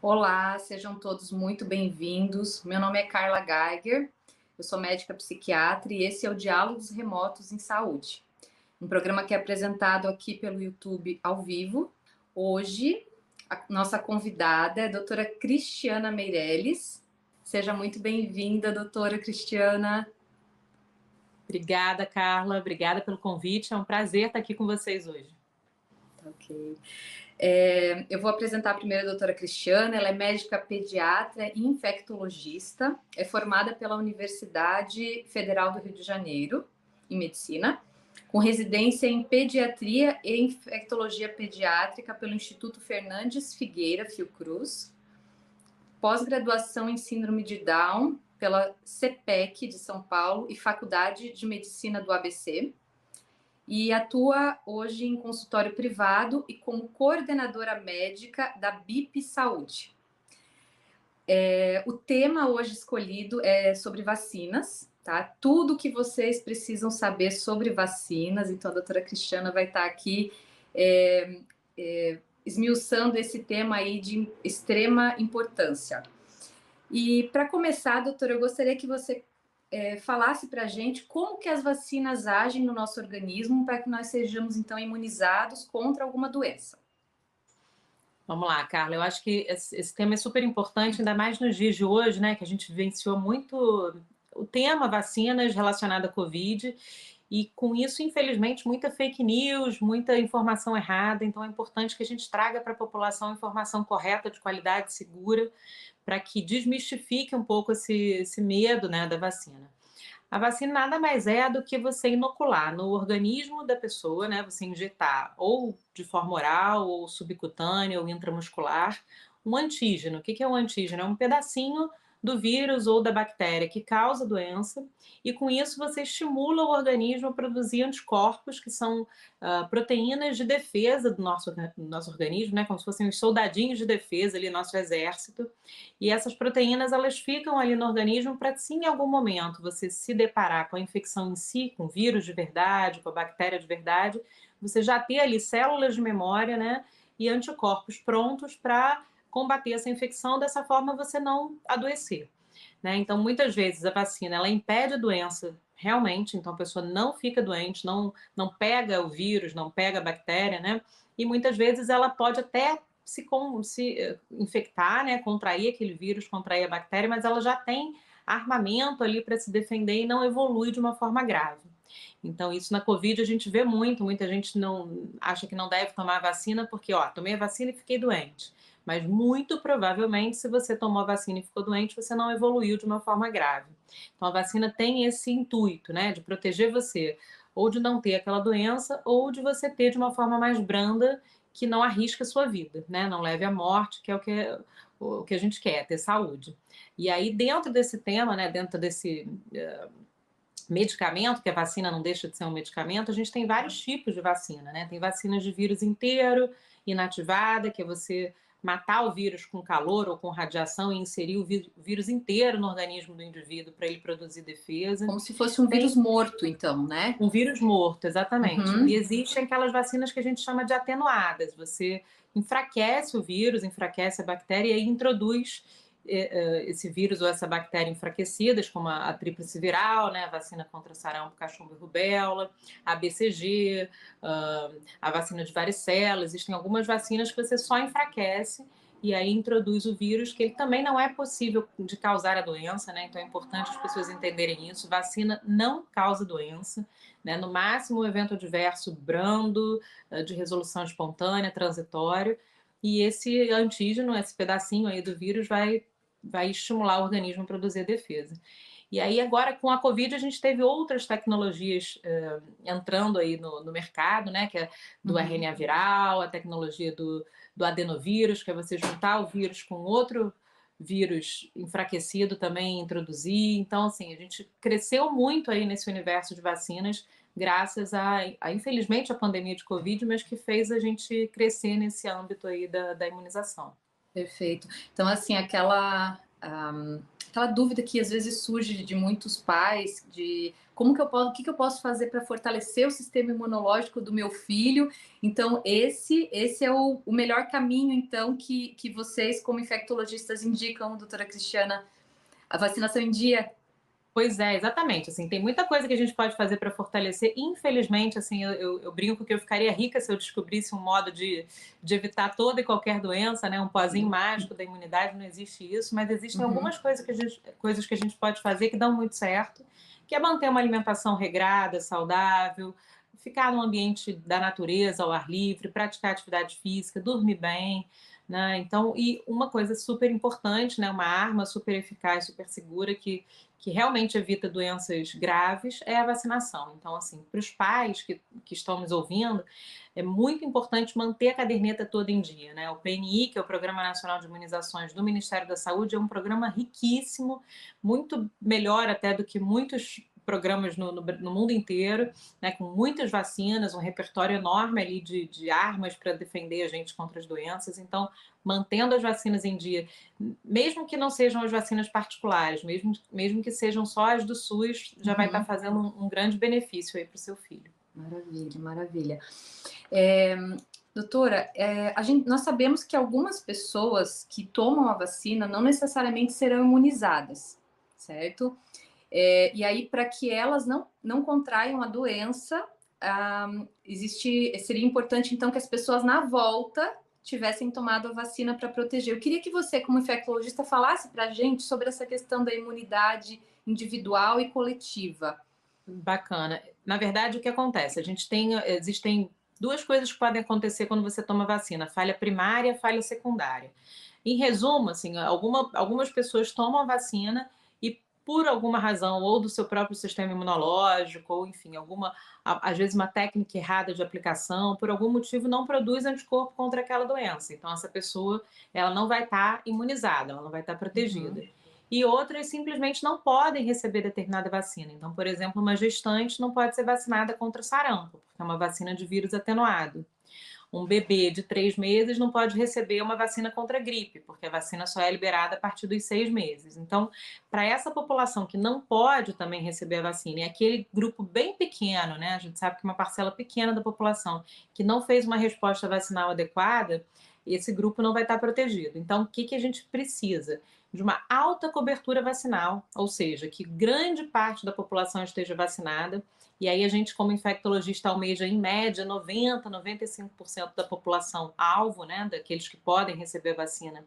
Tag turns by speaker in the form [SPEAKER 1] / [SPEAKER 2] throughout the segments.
[SPEAKER 1] Olá, sejam todos muito bem-vindos. Meu nome é Carla Geiger, eu sou médica psiquiatra e esse é o Diálogos Remotos em Saúde, um programa que é apresentado aqui pelo YouTube ao vivo. Hoje, a nossa convidada é a doutora Cristiana Meirelles. Seja muito bem-vinda, doutora Cristiana.
[SPEAKER 2] Obrigada, Carla. Obrigada pelo convite. É um prazer estar aqui com vocês hoje.
[SPEAKER 1] Ok. Eu vou apresentar primeiro a doutora Cristiana. Ela é médica pediatra e infectologista, é formada pela Universidade Federal do Rio de Janeiro, em medicina, com residência em pediatria e infectologia pediátrica pelo Instituto Fernandes Figueira Fiocruz, pós-graduação em síndrome de Down pela CPEC de São Paulo e Faculdade de Medicina do ABC, e atua hoje em consultório privado e como coordenadora médica da BIP Saúde. O tema hoje escolhido é sobre vacinas, tá? Tudo que vocês precisam saber sobre vacinas, então a doutora Cristiana vai estar aqui esmiuçando esse tema aí de extrema importância. E para começar, doutora, eu gostaria que você falasse para a gente como que as vacinas agem no nosso organismo para que nós sejamos, então, imunizados contra alguma doença.
[SPEAKER 2] Vamos lá, Carla. Eu acho que esse tema é super importante, ainda mais nos dias de hoje, né? Que a gente vivenciou muito o tema vacinas relacionado à Covid e, com isso, infelizmente, muita fake news, muita informação errada. Então, é importante que a gente traga para a população informação correta, de qualidade, segura, para que desmistifique um pouco esse medo, né, da vacina. A vacina nada mais é do que você inocular no organismo da pessoa, né? Você injetar ou de forma oral, ou subcutânea, ou intramuscular, um antígeno. O que é um antígeno? É um pedacinho do vírus ou da bactéria que causa a doença, e com isso você estimula o organismo a produzir anticorpos, que são proteínas de defesa do nosso organismo, né? Como se fossem os soldadinhos de defesa ali, nosso exército. E essas proteínas, elas ficam ali no organismo para, se em algum momento você se deparar com a infecção em si, com o vírus de verdade, com a bactéria de verdade, você já ter ali células de memória, né, e anticorpos prontos para combater essa infecção, dessa forma você não adoecer, né? Então, muitas vezes a vacina, ela impede a doença realmente, então a pessoa não fica doente, não pega o vírus, não pega a bactéria, né? E muitas vezes ela pode até se infectar, né, contrair aquele vírus, contrair a bactéria, mas ela já tem armamento ali para se defender e não evolui de uma forma grave. Então, isso na Covid a gente vê muito, muita gente não acha que não deve tomar a vacina porque, tomei a vacina e fiquei doente. Mas muito provavelmente, se você tomou a vacina e ficou doente, você não evoluiu de uma forma grave. Então, a vacina tem esse intuito, né, de proteger você, ou de não ter aquela doença, ou de você ter de uma forma mais branda, que não arrisque a sua vida, né, não leve à morte, que é o que a gente quer, ter saúde. E aí, dentro desse tema, né, dentro desse medicamento, que a vacina não deixa de ser um medicamento, a gente tem vários tipos de vacina, né? Tem vacinas de vírus inteiro, inativada, que é você matar o vírus com calor ou com radiação e inserir o vírus inteiro no organismo do indivíduo para ele produzir defesa.
[SPEAKER 1] Como se fosse um vírus morto, então, né?
[SPEAKER 2] Um vírus morto, exatamente.
[SPEAKER 1] Uhum.
[SPEAKER 2] E existem aquelas vacinas que a gente chama de atenuadas. Você enfraquece o vírus, enfraquece a bactéria e aí introduz esse vírus ou essa bactéria enfraquecidas, como a tríplice viral, né, a vacina contra sarampo, cachumba e rubéola, a BCG, a vacina de varicela. Existem algumas vacinas que você só enfraquece e aí introduz o vírus, que ele também não é possível de causar a doença, né? Então é importante as pessoas entenderem isso. Vacina não causa doença, né? No máximo, um evento adverso brando, de resolução espontânea, transitório, e esse antígeno, esse pedacinho aí do vírus vai estimular o organismo a produzir defesa. E aí agora com a Covid a gente teve outras tecnologias entrando aí no mercado, né, que é do RNA viral, a tecnologia do adenovírus, que é você juntar o vírus com outro vírus enfraquecido também, introduzir. Então, assim, a gente cresceu muito aí nesse universo de vacinas, graças infelizmente, a pandemia de Covid, mas que fez a gente crescer nesse âmbito aí da imunização.
[SPEAKER 1] Perfeito. Então, assim, aquela dúvida que às vezes surge de muitos pais, de como que eu posso, o que que eu posso fazer para fortalecer o sistema imunológico do meu filho. Então, esse é o melhor caminho, então, que vocês, como infectologistas, indicam, doutora Cristiana, a vacinação em dia.
[SPEAKER 2] Pois é, exatamente, assim, tem muita coisa que a gente pode fazer para fortalecer. Infelizmente, assim, eu brinco que eu ficaria rica se eu descobrisse um modo de evitar toda e qualquer doença, né? Um pozinho mágico da imunidade, não existe isso, mas existem algumas coisas que a gente pode fazer que dão muito certo, que é manter uma alimentação regrada, saudável, ficar no ambiente da natureza, ao ar livre, praticar atividade física, dormir bem, né? Então, e uma coisa super importante, né? Uma arma super eficaz, super segura que realmente evita doenças graves é a vacinação. Então, assim, para os pais que estão nos ouvindo, é muito importante manter a caderneta toda em dia, né? O PNI, que é o Programa Nacional de Imunizações do Ministério da Saúde, é um programa riquíssimo, muito melhor até do que muitos programas no mundo inteiro, né, com muitas vacinas, um repertório enorme ali de armas para defender a gente contra as doenças. Então, mantendo as vacinas em dia, mesmo que não sejam as vacinas particulares, mesmo que sejam só as do SUS, já vai estar fazendo um grande benefício aí para o seu filho.
[SPEAKER 1] Maravilha, maravilha. Doutora, nós sabemos que algumas pessoas que tomam a vacina não necessariamente serão imunizadas, certo? E aí, para que elas não contraiam a doença, seria importante, então, que as pessoas na volta tivessem tomado a vacina para proteger. Eu queria que você, como infectologista, falasse para a gente sobre essa questão da imunidade individual e coletiva.
[SPEAKER 2] Bacana. Na verdade, o que acontece? Existem duas coisas que podem acontecer quando você toma vacina: falha primária, falha secundária. Em resumo, assim, algumas pessoas tomam a vacina e, por alguma razão, ou do seu próprio sistema imunológico, ou enfim, às vezes uma técnica errada de aplicação, por algum motivo não produz anticorpo contra aquela doença. Então, essa pessoa, ela não vai estar imunizada, ela não vai estar protegida. E outras simplesmente não podem receber determinada vacina. Então, por exemplo, uma gestante não pode ser vacinada contra sarampo, porque é uma vacina de vírus atenuado. Um bebê de 3 meses não pode receber uma vacina contra a gripe, porque a vacina só é liberada a partir dos 6 meses. Então, para essa população que não pode também receber a vacina, e aquele grupo bem pequeno, né? A gente sabe que uma parcela pequena da população que não fez uma resposta vacinal adequada, esse grupo não vai estar protegido. Então, o que a gente precisa? De uma alta cobertura vacinal, ou seja, que grande parte da população esteja vacinada. E aí a gente, como infectologista, almeja, em média, 90%, 95% da população alvo, né, daqueles que podem receber vacina,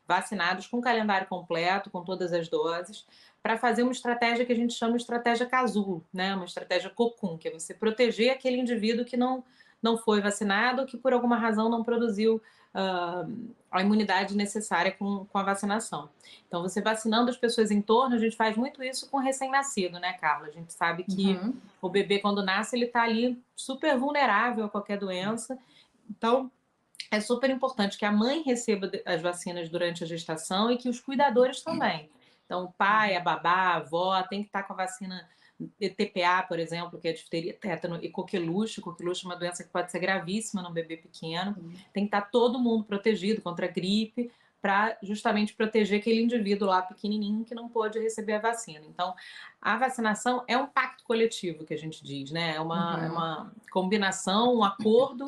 [SPEAKER 2] vacinados com calendário completo, com todas as doses, para fazer uma estratégia que a gente chama de estratégia casulo, né, uma estratégia cocum, que é você proteger aquele indivíduo que não foi vacinado ou que por alguma razão não produziu a imunidade necessária com a vacinação. Então, você vacinando as pessoas em torno, a gente faz muito isso com recém-nascido, né, Carla? A gente sabe que o bebê, quando nasce, ele está ali super vulnerável a qualquer doença. Então, é super importante que a mãe receba as vacinas durante a gestação e que os cuidadores também. Então, o pai, a babá, a avó tem que estar com a vacina TPA, por exemplo, que é difteria, tétano e coqueluche. Coqueluche é uma doença que pode ser gravíssima num bebê pequeno. Tem que estar todo mundo protegido contra a gripe, para justamente proteger aquele indivíduo lá pequenininho que não pôde receber a vacina. Então, a vacinação é um pacto coletivo, que a gente diz, né? É uma combinação, um acordo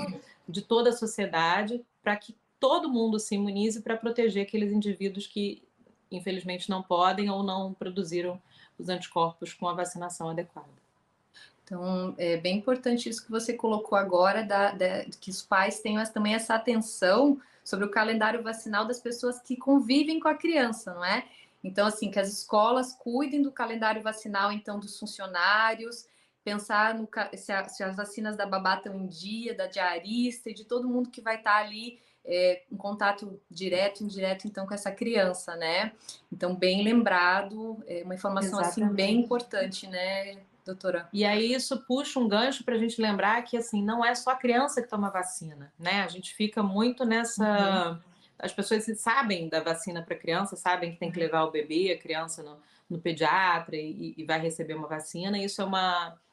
[SPEAKER 2] de toda a sociedade para que todo mundo se imunize para proteger aqueles indivíduos que, infelizmente, não podem ou não produziram os anticorpos com a vacinação adequada.
[SPEAKER 1] Então, é bem importante isso que você colocou agora, que os pais tenham também essa atenção sobre o calendário vacinal das pessoas que convivem com a criança, não é? Então, assim, que as escolas cuidem do calendário vacinal, então, dos funcionários, pensar se as vacinas da babá estão em dia, da diarista e de todo mundo que vai estar ali em contato direto, indireto, então, com essa criança, né? Então, bem lembrado, uma informação, assim, bem importante, né, doutora?
[SPEAKER 2] E aí isso puxa um gancho para a gente lembrar que, assim, não é só a criança que toma vacina, né? A gente fica muito nessa... As pessoas sabem da vacina para criança, sabem que tem que levar o bebê, a criança no pediatra e vai receber uma vacina. Isso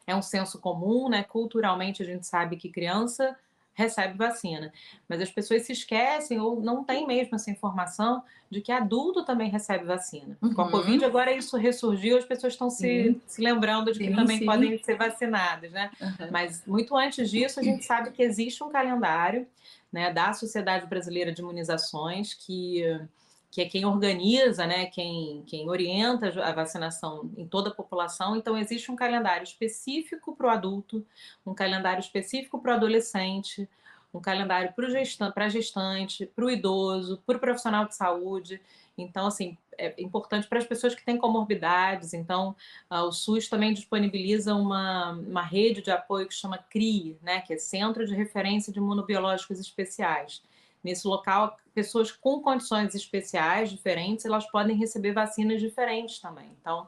[SPEAKER 2] é um senso comum, né? Culturalmente a gente sabe que criança recebe vacina. Mas as pessoas se esquecem ou não têm mesmo essa informação de que adulto também recebe vacina. Com a Covid,
[SPEAKER 1] Uhum.
[SPEAKER 2] agora isso ressurgiu, as pessoas estão
[SPEAKER 1] Sim,
[SPEAKER 2] se lembrando de que
[SPEAKER 1] sim,
[SPEAKER 2] também
[SPEAKER 1] sim.
[SPEAKER 2] podem ser vacinadas, né?
[SPEAKER 1] Aham.
[SPEAKER 2] Mas muito antes disso, a gente sabe que existe um calendário, né, da Sociedade Brasileira de Imunizações, que é quem organiza, né, quem orienta a vacinação em toda a população. Então, existe um calendário específico para o adulto, um calendário específico para o adolescente, um calendário para a gestante, para o idoso, para o profissional de saúde. Então, assim, é importante para as pessoas que têm comorbidades. Então, o SUS também disponibiliza uma rede de apoio que chama CRI, né, que é Centro de Referência de Imunobiológicos Especiais. Nesse local, pessoas com condições especiais, diferentes, elas podem receber vacinas diferentes também. Então,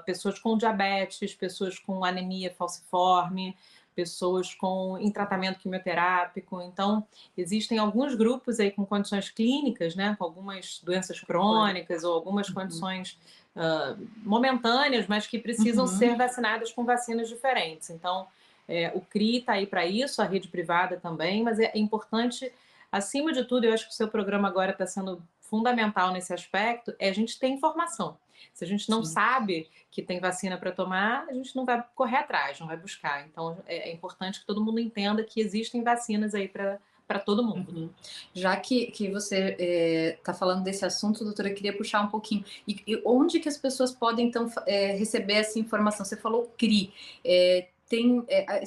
[SPEAKER 2] pessoas com diabetes, pessoas com anemia falciforme, pessoas em tratamento quimioterápico. Então, existem alguns grupos aí com condições clínicas, né, com algumas doenças crônicas ou algumas condições momentâneas, mas que precisam ser
[SPEAKER 1] Uhum.
[SPEAKER 2] vacinadas com vacinas diferentes. Então, o CRI está aí para isso, a rede privada também, mas é importante, acima de tudo, eu acho que o seu programa agora está sendo fundamental nesse aspecto, é a gente ter informação. Se a gente não
[SPEAKER 1] Sim.
[SPEAKER 2] sabe que tem vacina para tomar, a gente não vai correr atrás, não vai buscar. Então, é importante que todo mundo entenda que existem vacinas aí para todo mundo.
[SPEAKER 1] Uhum. Já que você está falando desse assunto, doutora, eu queria puxar um pouquinho. E onde que as pessoas podem, então, receber essa informação? Você falou CRI.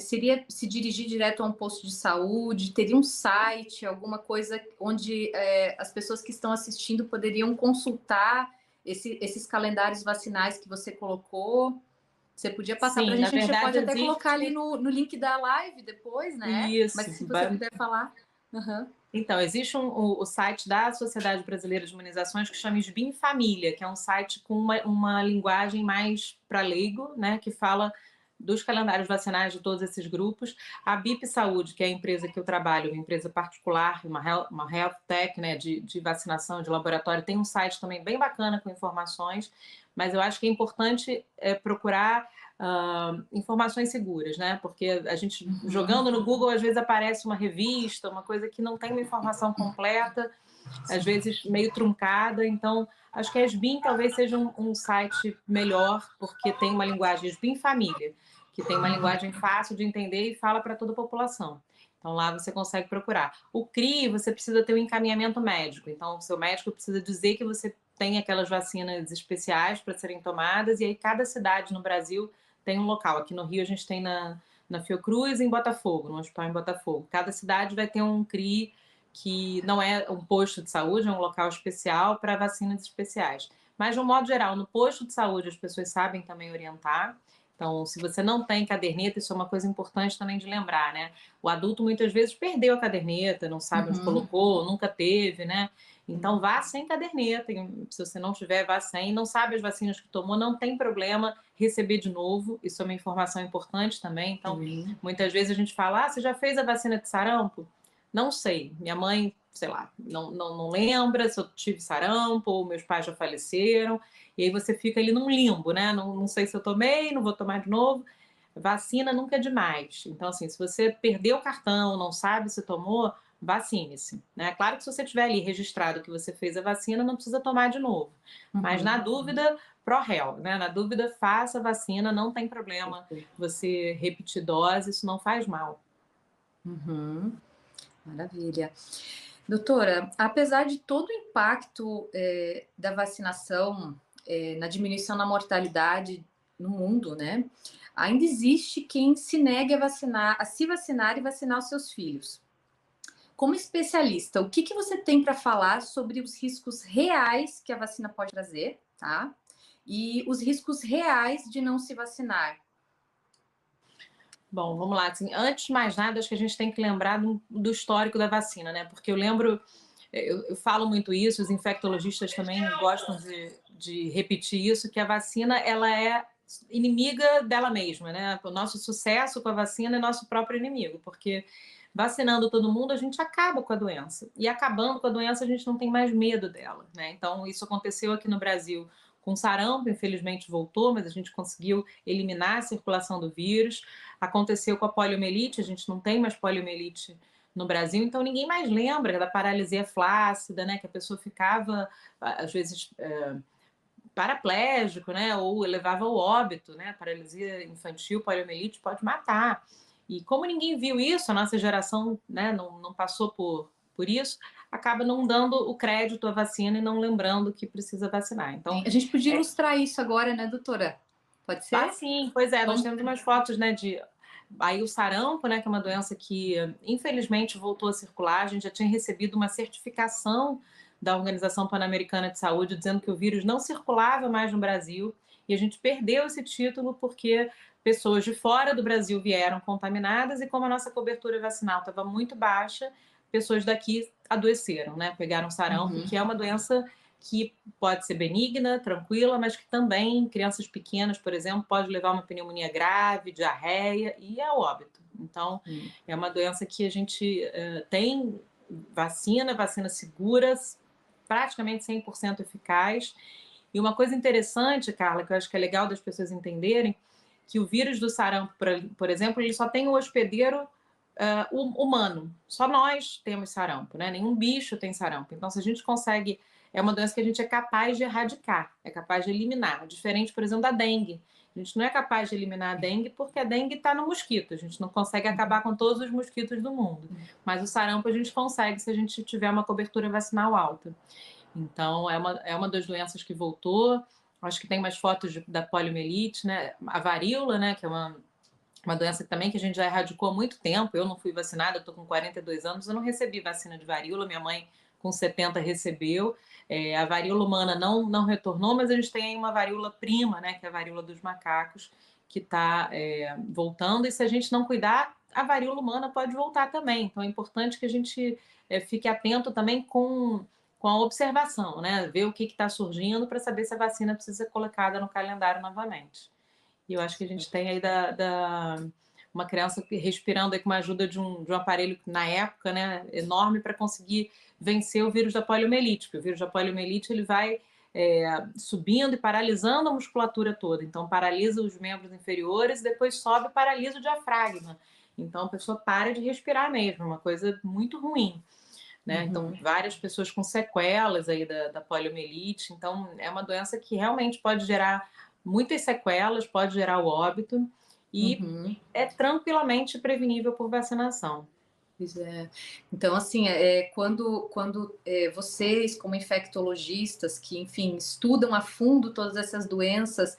[SPEAKER 1] Seria se dirigir direto a um posto de saúde? Teria um site, alguma coisa onde as pessoas que estão assistindo poderiam consultar esses calendários vacinais que você colocou? Você podia passar para
[SPEAKER 2] Sim,
[SPEAKER 1] a
[SPEAKER 2] na
[SPEAKER 1] gente
[SPEAKER 2] verdade
[SPEAKER 1] pode até colocar ali
[SPEAKER 2] existe
[SPEAKER 1] no link da live depois, né? Mas
[SPEAKER 2] isso.
[SPEAKER 1] se você puder falar. Uhum.
[SPEAKER 2] Então, existe o site da Sociedade Brasileira de Imunizações que chama SBIM Família, que é um site com uma linguagem mais para leigo, né, que fala dos calendários vacinais de todos esses grupos. A BIP Saúde, que é a empresa que eu trabalho, uma empresa particular, uma health tech, né, de vacinação de laboratório, tem um site também bem bacana com informações, mas eu acho que é importante procurar informações seguras, né? Porque a gente jogando no Google às vezes aparece uma revista, uma coisa que não tem uma informação completa, às vezes meio truncada. Então, acho que a SBIM talvez seja um site melhor, porque tem uma linguagem SBIM Família, que tem uma linguagem fácil de entender e fala para toda a população. Então, lá você consegue procurar. O CRI, você precisa ter um encaminhamento médico. Então, o seu médico precisa dizer que você tem aquelas vacinas especiais para serem tomadas, e aí cada cidade no Brasil tem um local. Aqui no Rio a gente tem na Fiocruz e em Botafogo, no hospital em Botafogo. Cada cidade vai ter um CRI que não é um posto de saúde, é um local especial para vacinas especiais. Mas, de um modo geral, no posto de saúde as pessoas sabem também orientar. Então, se você não tem caderneta, isso é uma coisa importante também de lembrar, né? O adulto muitas vezes perdeu a caderneta, não sabe onde colocou, nunca teve, né? Então, vá sem caderneta. Se você não tiver, vá sem. Não sabe as vacinas que tomou, não tem problema receber de novo. Isso é uma informação importante também. Então, muitas vezes a gente fala: você já fez a vacina de sarampo? Não sei. Minha mãe, sei lá, não lembra se eu tive sarampo ou meus pais já faleceram. E aí você fica ali num limbo, né? Não sei se eu tomei, não vou tomar de novo. Vacina nunca é demais. Então, assim, se você perdeu o cartão, não sabe se tomou, vacine-se, né? Claro que se você tiver ali registrado que você fez a vacina, não precisa tomar de novo. Mas na dúvida, pró-réu, né? Na dúvida, faça a vacina, não tem problema você repetir dose, isso não faz mal.
[SPEAKER 1] Maravilha. Doutora, apesar de todo o impacto da vacinação na diminuição da mortalidade no mundo, né? Ainda existe quem se negue a vacinar, a se vacinar e vacinar os seus filhos. Como especialista, o que você tem para falar sobre os riscos reais que a vacina pode trazer, tá? E os riscos reais de não se vacinar.
[SPEAKER 2] Bom, vamos lá. Assim, antes de mais nada, acho que a gente tem que lembrar do histórico da vacina, né? Porque eu lembro, eu falo muito isso, os infectologistas também gostam de repetir isso, que a vacina ela é inimiga dela mesma, né? O nosso sucesso com a vacina é nosso próprio inimigo, porque vacinando todo mundo a gente acaba com a doença. E acabando com a doença a gente não tem mais medo dela, né? Então isso aconteceu aqui no Brasil com sarampo, infelizmente voltou, mas a gente conseguiu eliminar a circulação do vírus. Aconteceu com a poliomielite, a gente não tem mais poliomielite no Brasil, então ninguém mais lembra da paralisia flácida, né? Que a pessoa ficava, às vezes, paraplégico, né? Ou levava ao óbito, né? Paralisia infantil, poliomielite pode matar. E como ninguém viu isso, a nossa geração, né, não passou por isso, acaba não dando o crédito à vacina e não lembrando que precisa vacinar. Então,
[SPEAKER 1] A gente podia ilustrar isso agora, né, doutora? Pode ser?
[SPEAKER 2] sim, pois é, nós
[SPEAKER 1] Vamos...
[SPEAKER 2] temos umas fotos, né, de aí o sarampo, né, que é uma doença que infelizmente voltou a circular. A gente já tinha recebido uma certificação da Organização Pan-Americana de Saúde dizendo que o vírus não circulava mais no Brasil, e a gente perdeu esse título porque pessoas de fora do Brasil vieram contaminadas, e como a nossa cobertura vacinal estava muito baixa, pessoas daqui adoeceram, né, pegaram sarampo, que é uma doença que pode ser benigna, tranquila, mas que também, em crianças pequenas, por exemplo, pode levar a uma pneumonia grave, diarreia e a óbito. Então, é uma doença que a gente tem vacina segura, praticamente 100% eficaz. E uma coisa interessante, Carla, que eu acho que é legal das pessoas entenderem, que o vírus do sarampo, por exemplo, ele só tem o hospedeiro humano. Só nós temos sarampo, né? Nenhum bicho tem sarampo. Então, se a gente consegue... É uma doença que a gente é capaz de erradicar, é capaz de eliminar. Diferente, por exemplo, da dengue. A gente não é capaz de eliminar a dengue porque a dengue está no mosquito. A gente não consegue acabar com todos os mosquitos do mundo. Mas o sarampo a gente consegue se a gente tiver uma cobertura vacinal alta. Então, é uma das doenças que voltou. Acho que tem mais fotos da poliomielite, né? A varíola, né? Que é uma doença também que a gente já erradicou há muito tempo. Eu não fui vacinada, eu estou com 42 anos, eu não recebi vacina de varíola, minha mãe com 70 recebeu. A varíola humana não retornou, mas a gente tem aí uma varíola prima, né, que é a varíola dos macacos, que está voltando, e se a gente não cuidar, a varíola humana pode voltar também. Então é importante que a gente fique atento também com a observação, né, ver o que está surgindo para saber se a vacina precisa ser colocada no calendário novamente. E eu acho que a gente tem aí uma criança respirando aí com uma ajuda de um aparelho, na época, né, enorme, para conseguir vencer o vírus da poliomielite, porque o vírus da poliomielite ele vai subindo e paralisando a musculatura toda. Então, paralisa os membros inferiores, depois sobe e paralisa o diafragma. Então, a pessoa para de respirar mesmo, uma coisa muito ruim. Né? Então, várias pessoas com sequelas aí da poliomielite. Então, é uma doença que realmente pode gerar muitas sequelas, pode gerar o óbito e é tranquilamente prevenível por vacinação.
[SPEAKER 1] Pois é. Então, assim, quando vocês, como infectologistas, que, enfim, estudam a fundo todas essas doenças,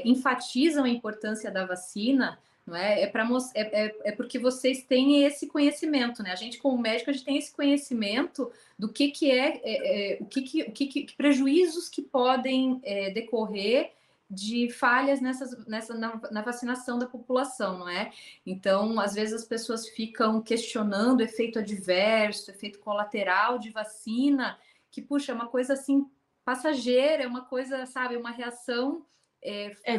[SPEAKER 1] enfatizam a importância da vacina, não é? É porque vocês têm esse conhecimento, né? A gente, como médico, a gente tem esse conhecimento do que prejuízos que podem decorrer de falhas na vacinação da população, não é? Então, às vezes as pessoas ficam questionando efeito adverso, efeito colateral de vacina, que, puxa, é uma coisa assim passageira, é uma coisa, sabe, uma reação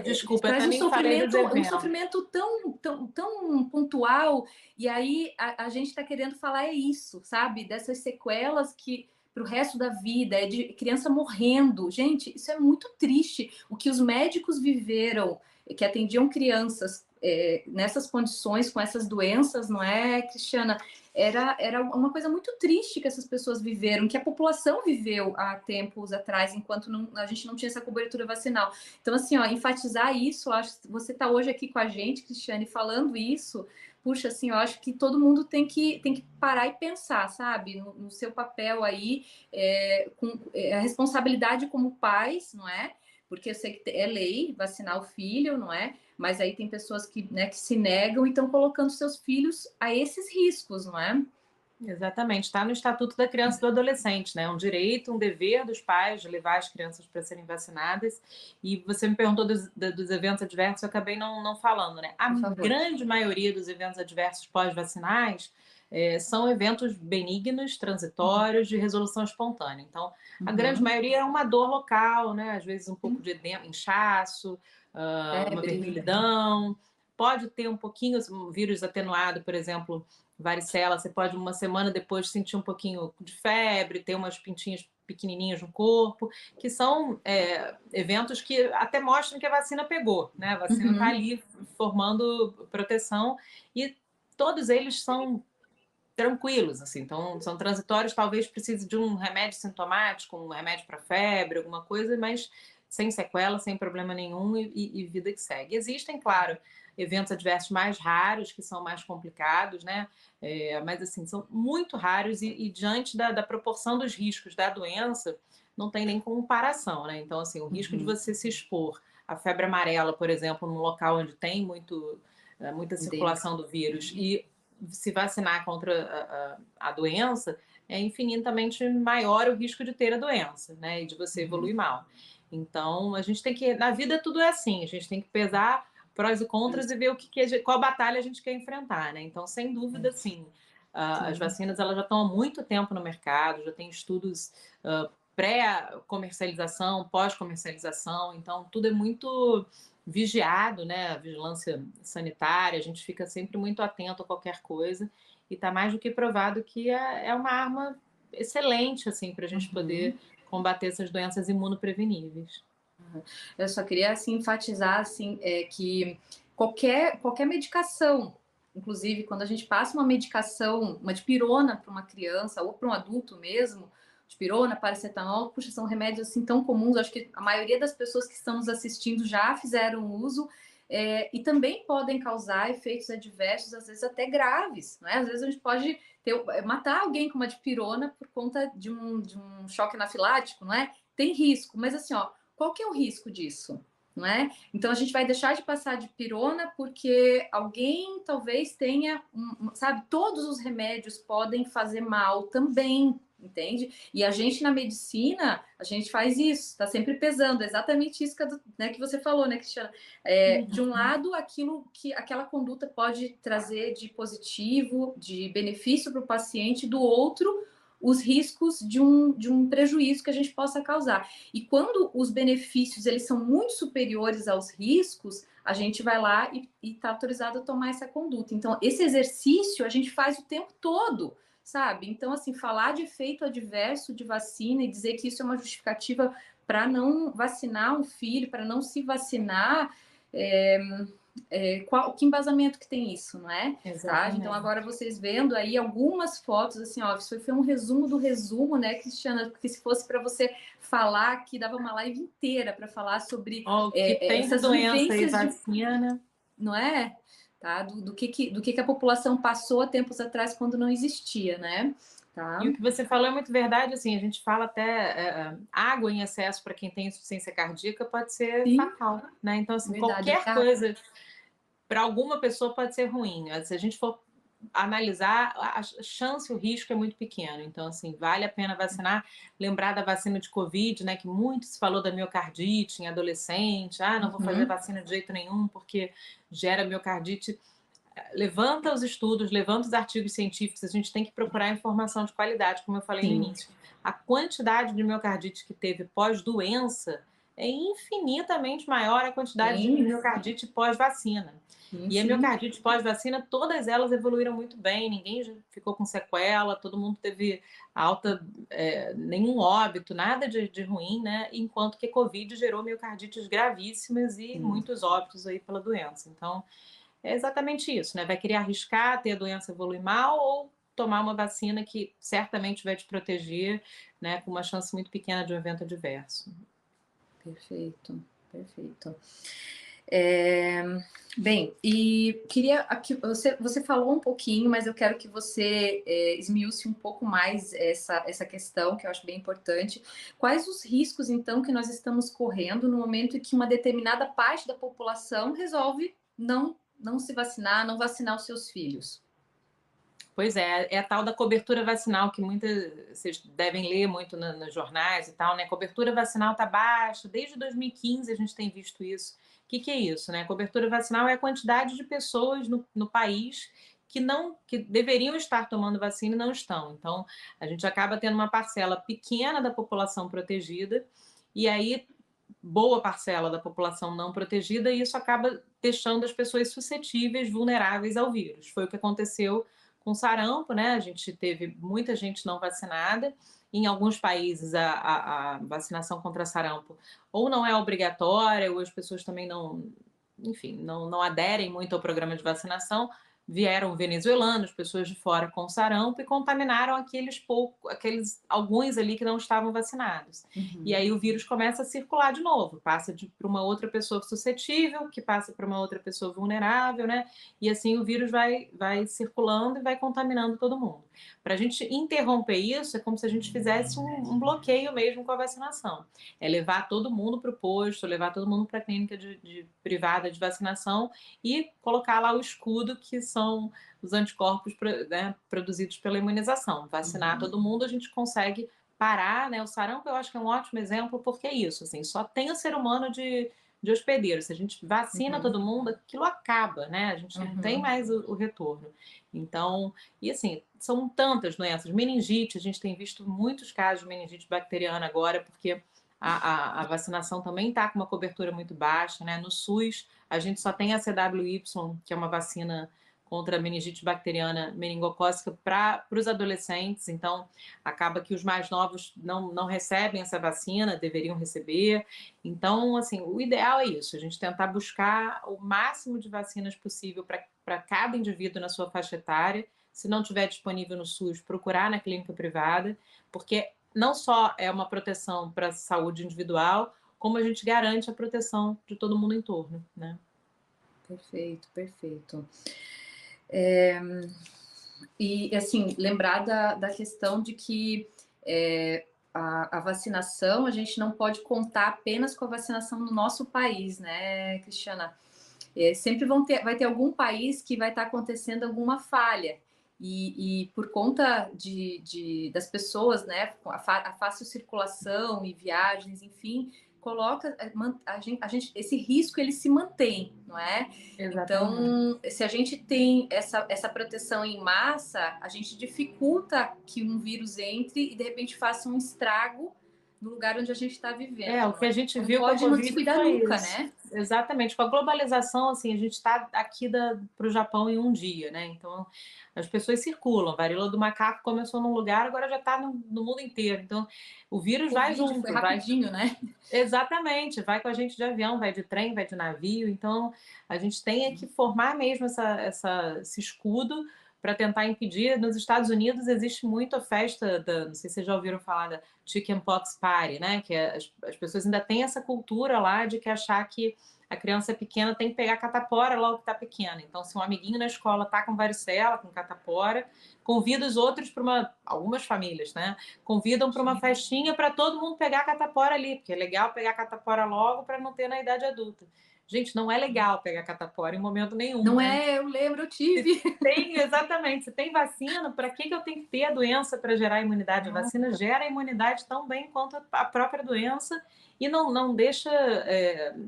[SPEAKER 2] desculpa,
[SPEAKER 1] traz
[SPEAKER 2] eu falei dos eventos.
[SPEAKER 1] Um sofrimento tão pontual, e aí a gente está querendo falar isso, sabe? Dessas sequelas que para o resto da vida, é de criança morrendo. Gente, isso é muito triste. O que os médicos viveram, que atendiam crianças nessas condições, com essas doenças, não é, Cristiana? Era uma coisa muito triste que essas pessoas viveram, que a população viveu há tempos atrás, enquanto a gente não tinha essa cobertura vacinal. Então, assim, ó, enfatizar isso, acho que você está hoje aqui com a gente, Cristiane, falando isso, puxa, assim, eu acho que todo mundo tem que parar e pensar, sabe, no seu papel aí, com a responsabilidade como pais, não é? Porque eu sei que é lei vacinar o filho, não é? Mas aí tem pessoas que se negam e estão colocando seus filhos a esses riscos, não é?
[SPEAKER 2] Exatamente, está no Estatuto da Criança e do Adolescente, né? Um direito, um dever dos pais de levar as crianças para serem vacinadas. E você me perguntou dos eventos adversos, eu acabei não falando, né? A grande maioria dos eventos adversos pós-vacinais são eventos benignos, transitórios, de resolução espontânea. Então, a grande maioria é uma dor local, né? Às vezes um pouco de edema, inchaço, uma vermelhidão. Pode ter um pouquinho, um vírus atenuado, por exemplo, varicela, você pode uma semana depois sentir um pouquinho de febre, ter umas pintinhas pequenininhas no corpo, que são eventos que até mostram que a vacina pegou, né? A vacina está ali formando proteção, e todos eles são tranquilos, assim, então são transitórios, talvez precise de um remédio sintomático, um remédio para febre, alguma coisa, mas sem sequela, sem problema nenhum e vida que segue. Existem, claro, eventos adversos mais raros, que são mais complicados, né? Mas assim, são muito raros e diante da proporção dos riscos da doença, não tem nem comparação, né? Então, assim, o risco de você se expor à febre amarela, por exemplo, num local onde tem muita circulação do vírus e se vacinar contra a doença, é infinitamente maior o risco de ter a doença, né? E de você evoluir mal. Então, a gente tem que... Na vida tudo é assim, a gente tem que pesar prós e contras e ver qual batalha a gente quer enfrentar, né? Então, sem dúvida, sim, as vacinas elas já estão há muito tempo no mercado, já tem estudos pré-comercialização, pós-comercialização, então tudo é muito vigiado, né? A vigilância sanitária, a gente fica sempre muito atento a qualquer coisa e está mais do que provado que é uma arma excelente, assim, para a gente poder combater essas doenças imunopreveníveis.
[SPEAKER 1] Eu só queria assim, enfatizar assim, que qualquer medicação, inclusive quando a gente passa uma medicação, uma dipirona para uma criança ou para um adulto mesmo, dipirona, paracetamol, puxa, são remédios assim tão comuns, acho que a maioria das pessoas que estão nos assistindo já fizeram uso, e também podem causar efeitos adversos, às vezes até graves, né? Às vezes a gente pode matar alguém com uma dipirona por conta de um choque anafilático, não é? Tem risco, mas assim, ó, qual que é o risco disso? Não é? Então a gente vai deixar de passar de pirona porque alguém talvez tenha, sabe, todos os remédios podem fazer mal também, entende? E a gente na medicina, a gente faz isso, está sempre pesando, exatamente isso que você falou, né, Cristiana? De um lado, aquela conduta pode trazer de positivo, de benefício para o paciente, do outro, os riscos de um prejuízo que a gente possa causar. E quando os benefícios eles são muito superiores aos riscos, a gente vai lá e está autorizado a tomar essa conduta. Então, esse exercício a gente faz o tempo todo, sabe? Então, assim, falar de efeito adverso de vacina e dizer que isso é uma justificativa para não vacinar um filho, para não se vacinar, que embasamento que tem isso, não é? Tá? Então agora vocês vendo aí algumas fotos, assim, ó, isso foi um resumo do resumo, né, Cristiana? Porque se fosse para você falar aqui, dava uma live inteira para falar sobre essas vivências
[SPEAKER 2] de vacina,
[SPEAKER 1] não é? Tá? Do que a população passou há tempos atrás quando não existia, né? Tá.
[SPEAKER 2] E o que você falou é muito verdade, assim, a gente fala até água em excesso para quem tem insuficiência cardíaca pode ser fatal, né? Então, assim,
[SPEAKER 1] Verdade,
[SPEAKER 2] qualquer coisa para alguma pessoa pode ser ruim. Se a gente for analisar, a chance, o risco é muito pequeno. Então, assim, vale a pena vacinar. Lembrar da vacina de Covid, né? Que muito se falou da miocardite em adolescente. Não vou fazer vacina de jeito nenhum porque gera miocardite. Levanta os estudos, levanta os artigos científicos, a gente tem que procurar informação de qualidade, como eu falei no início. A quantidade de miocardite que teve pós-doença é infinitamente maior a quantidade de miocardite pós-vacina. E a miocardite pós-vacina, todas elas evoluíram muito bem, ninguém ficou com sequela, todo mundo teve alta, nenhum óbito, nada de ruim, né? Enquanto que a Covid gerou miocardites gravíssimas e muitos óbitos aí pela doença. Então, é exatamente isso, né? Vai querer arriscar, ter a doença evoluir mal ou tomar uma vacina que certamente vai te proteger, né? Com uma chance muito pequena de um evento adverso.
[SPEAKER 1] Perfeito, perfeito. Bem, e queria aqui, você falou um pouquinho, mas eu quero que você esmiúce um pouco mais essa questão, que eu acho bem importante. Quais os riscos, então, que nós estamos correndo no momento em que uma determinada parte da população resolve não se vacinar, não vacinar os seus filhos?
[SPEAKER 2] Pois é a tal da cobertura vacinal que vocês devem ler muito nos jornais e tal, né? Cobertura vacinal está baixa, desde 2015 a gente tem visto isso. O que é isso, né? Cobertura vacinal é a quantidade de pessoas no país que deveriam estar tomando vacina e não estão. Então, a gente acaba tendo uma parcela pequena da população protegida e aí boa parcela da população não protegida e isso acaba deixando as pessoas suscetíveis, vulneráveis ao vírus. Foi o que aconteceu com sarampo, né? A gente teve muita gente não vacinada. Em alguns países, a vacinação contra sarampo ou não é obrigatória, ou as pessoas também não aderem muito ao programa de vacinação. vieram venezuelanos, pessoas de fora com sarampo e contaminaram alguns ali que não estavam vacinados. E aí o vírus começa a circular de novo, passa para uma outra pessoa suscetível, que passa para uma outra pessoa vulnerável, né? E assim o vírus vai circulando e vai contaminando todo mundo. Para a gente interromper isso, é como se a gente fizesse um bloqueio mesmo com a vacinação. É levar todo mundo para o posto, levar todo mundo para a clínica privada de vacinação e colocar lá o escudo, que são os anticorpos, né, produzidos pela imunização. Vacinar todo mundo, a gente consegue parar, né? O sarampo eu acho que é um ótimo exemplo, porque é isso, assim, só tem o ser humano de hospedeiro. Se a gente vacina todo mundo, aquilo acaba, né? A gente não tem mais o retorno. Então, e assim, são tantas doenças. Meningite, a gente tem visto muitos casos de meningite bacteriana agora, porque a vacinação também está com uma cobertura muito baixa, né? No SUS, a gente só tem a CWY, que é uma vacina contra a meningite bacteriana meningocócica para os adolescentes, então acaba que os mais novos não recebem essa vacina, deveriam receber. Então, assim, o ideal é isso, a gente tentar buscar o máximo de vacinas possível para cada indivíduo na sua faixa etária. Se não tiver disponível no SUS, procurar na clínica privada, porque não só é uma proteção para a saúde individual, como a gente garante a proteção de todo mundo em torno, né?
[SPEAKER 1] Perfeito, perfeito. E, assim, lembrar da questão de que a vacinação, a gente não pode contar apenas com a vacinação no nosso país, né, Cristiana? Sempre vai ter algum país que vai estar acontecendo alguma falha. E por conta das pessoas, né, a fácil circulação e viagens, enfim, coloca a gente, esse risco ele se mantém, não é?
[SPEAKER 2] Exatamente.
[SPEAKER 1] Então, se a gente tem essa proteção em massa, a gente dificulta que um vírus entre e de repente faça um estrago no lugar onde a gente está vivendo.
[SPEAKER 2] O que a gente
[SPEAKER 1] não
[SPEAKER 2] viu com a
[SPEAKER 1] pode não
[SPEAKER 2] Covid
[SPEAKER 1] descuidar
[SPEAKER 2] foi
[SPEAKER 1] nunca,
[SPEAKER 2] isso.
[SPEAKER 1] né?
[SPEAKER 2] Exatamente. Com a globalização, assim, a gente está aqui para o Japão em um dia, né? Então, as pessoas circulam. A varíola do macaco começou num lugar, agora já está no mundo inteiro. Então, o vírus vai junto.
[SPEAKER 1] Foi rapidinho, né?
[SPEAKER 2] Exatamente. Vai com a gente de avião, vai de trem, vai de navio. Então, a gente tem que formar mesmo esse escudo para tentar impedir. Nos Estados Unidos existe muito a festa não sei se vocês já ouviram falar da Chickenpox Party, né? Que as pessoas ainda têm essa cultura lá de que achar que a criança pequena tem que pegar catapora logo que está pequena. Então, se um amiguinho na escola está com varicela, com catapora, convida os outros para algumas famílias, né? Convidam para uma festinha para todo mundo pegar catapora ali, porque é legal pegar catapora logo para não ter na idade adulta. Gente, não é legal pegar catapora em momento nenhum,
[SPEAKER 1] não
[SPEAKER 2] né?
[SPEAKER 1] Eu lembro, eu tive.
[SPEAKER 2] Exatamente. Se tem vacina, para que eu tenho que ter a doença para gerar imunidade? A vacina gera imunidade tão bem quanto a própria doença e não deixa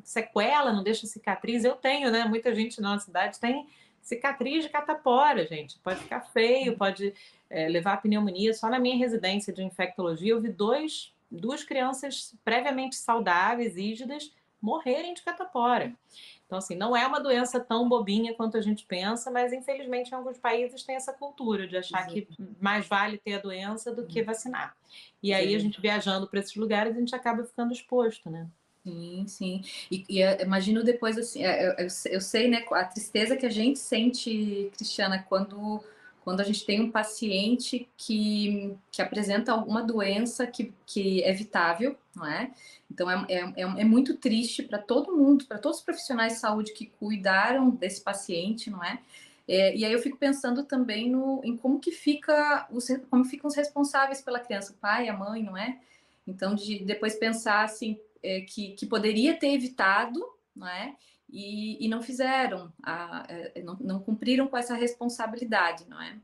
[SPEAKER 2] sequela, não deixa cicatriz. Eu tenho, né? Muita gente na nossa cidade tem cicatriz de catapora, gente. Pode ficar feio, pode levar a pneumonia. Só na minha residência de infectologia eu vi duas crianças previamente saudáveis, rígidas, morrerem de catapora. Então, assim, não é uma doença tão bobinha quanto a gente pensa, mas infelizmente em alguns países tem essa cultura de achar que mais vale ter a doença do que vacinar. E aí a gente viajando para esses lugares, a gente acaba ficando exposto, né?
[SPEAKER 1] Sim, sim. E imagino depois, assim, eu sei, né, a tristeza que a gente sente, Cristiana, quando a gente tem um paciente que apresenta alguma doença que é evitável, não é? Então é muito triste para todo mundo, para todos os profissionais de saúde que cuidaram desse paciente, não é? E aí eu fico pensando também em como ficam os responsáveis pela criança, o pai, a mãe, não é? Então, de depois pensar assim, que poderia ter evitado, não é? E não fizeram, não cumpriram com essa responsabilidade, não é?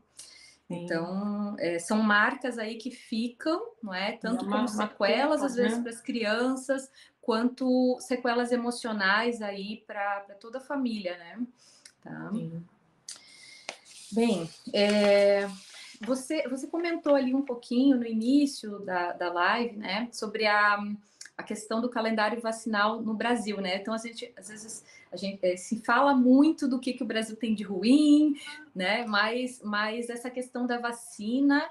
[SPEAKER 1] Sim. Então, são marcas aí que ficam, não é? Tanto como sequelas, às vezes, para as crianças, quanto sequelas emocionais aí para toda a família, né? Tá? Sim. Bem, você comentou ali um pouquinho no início da live, né, sobre a questão do calendário vacinal no Brasil, né? Então, às vezes a gente se fala muito do que o Brasil tem de ruim, né? Mas essa questão da vacina,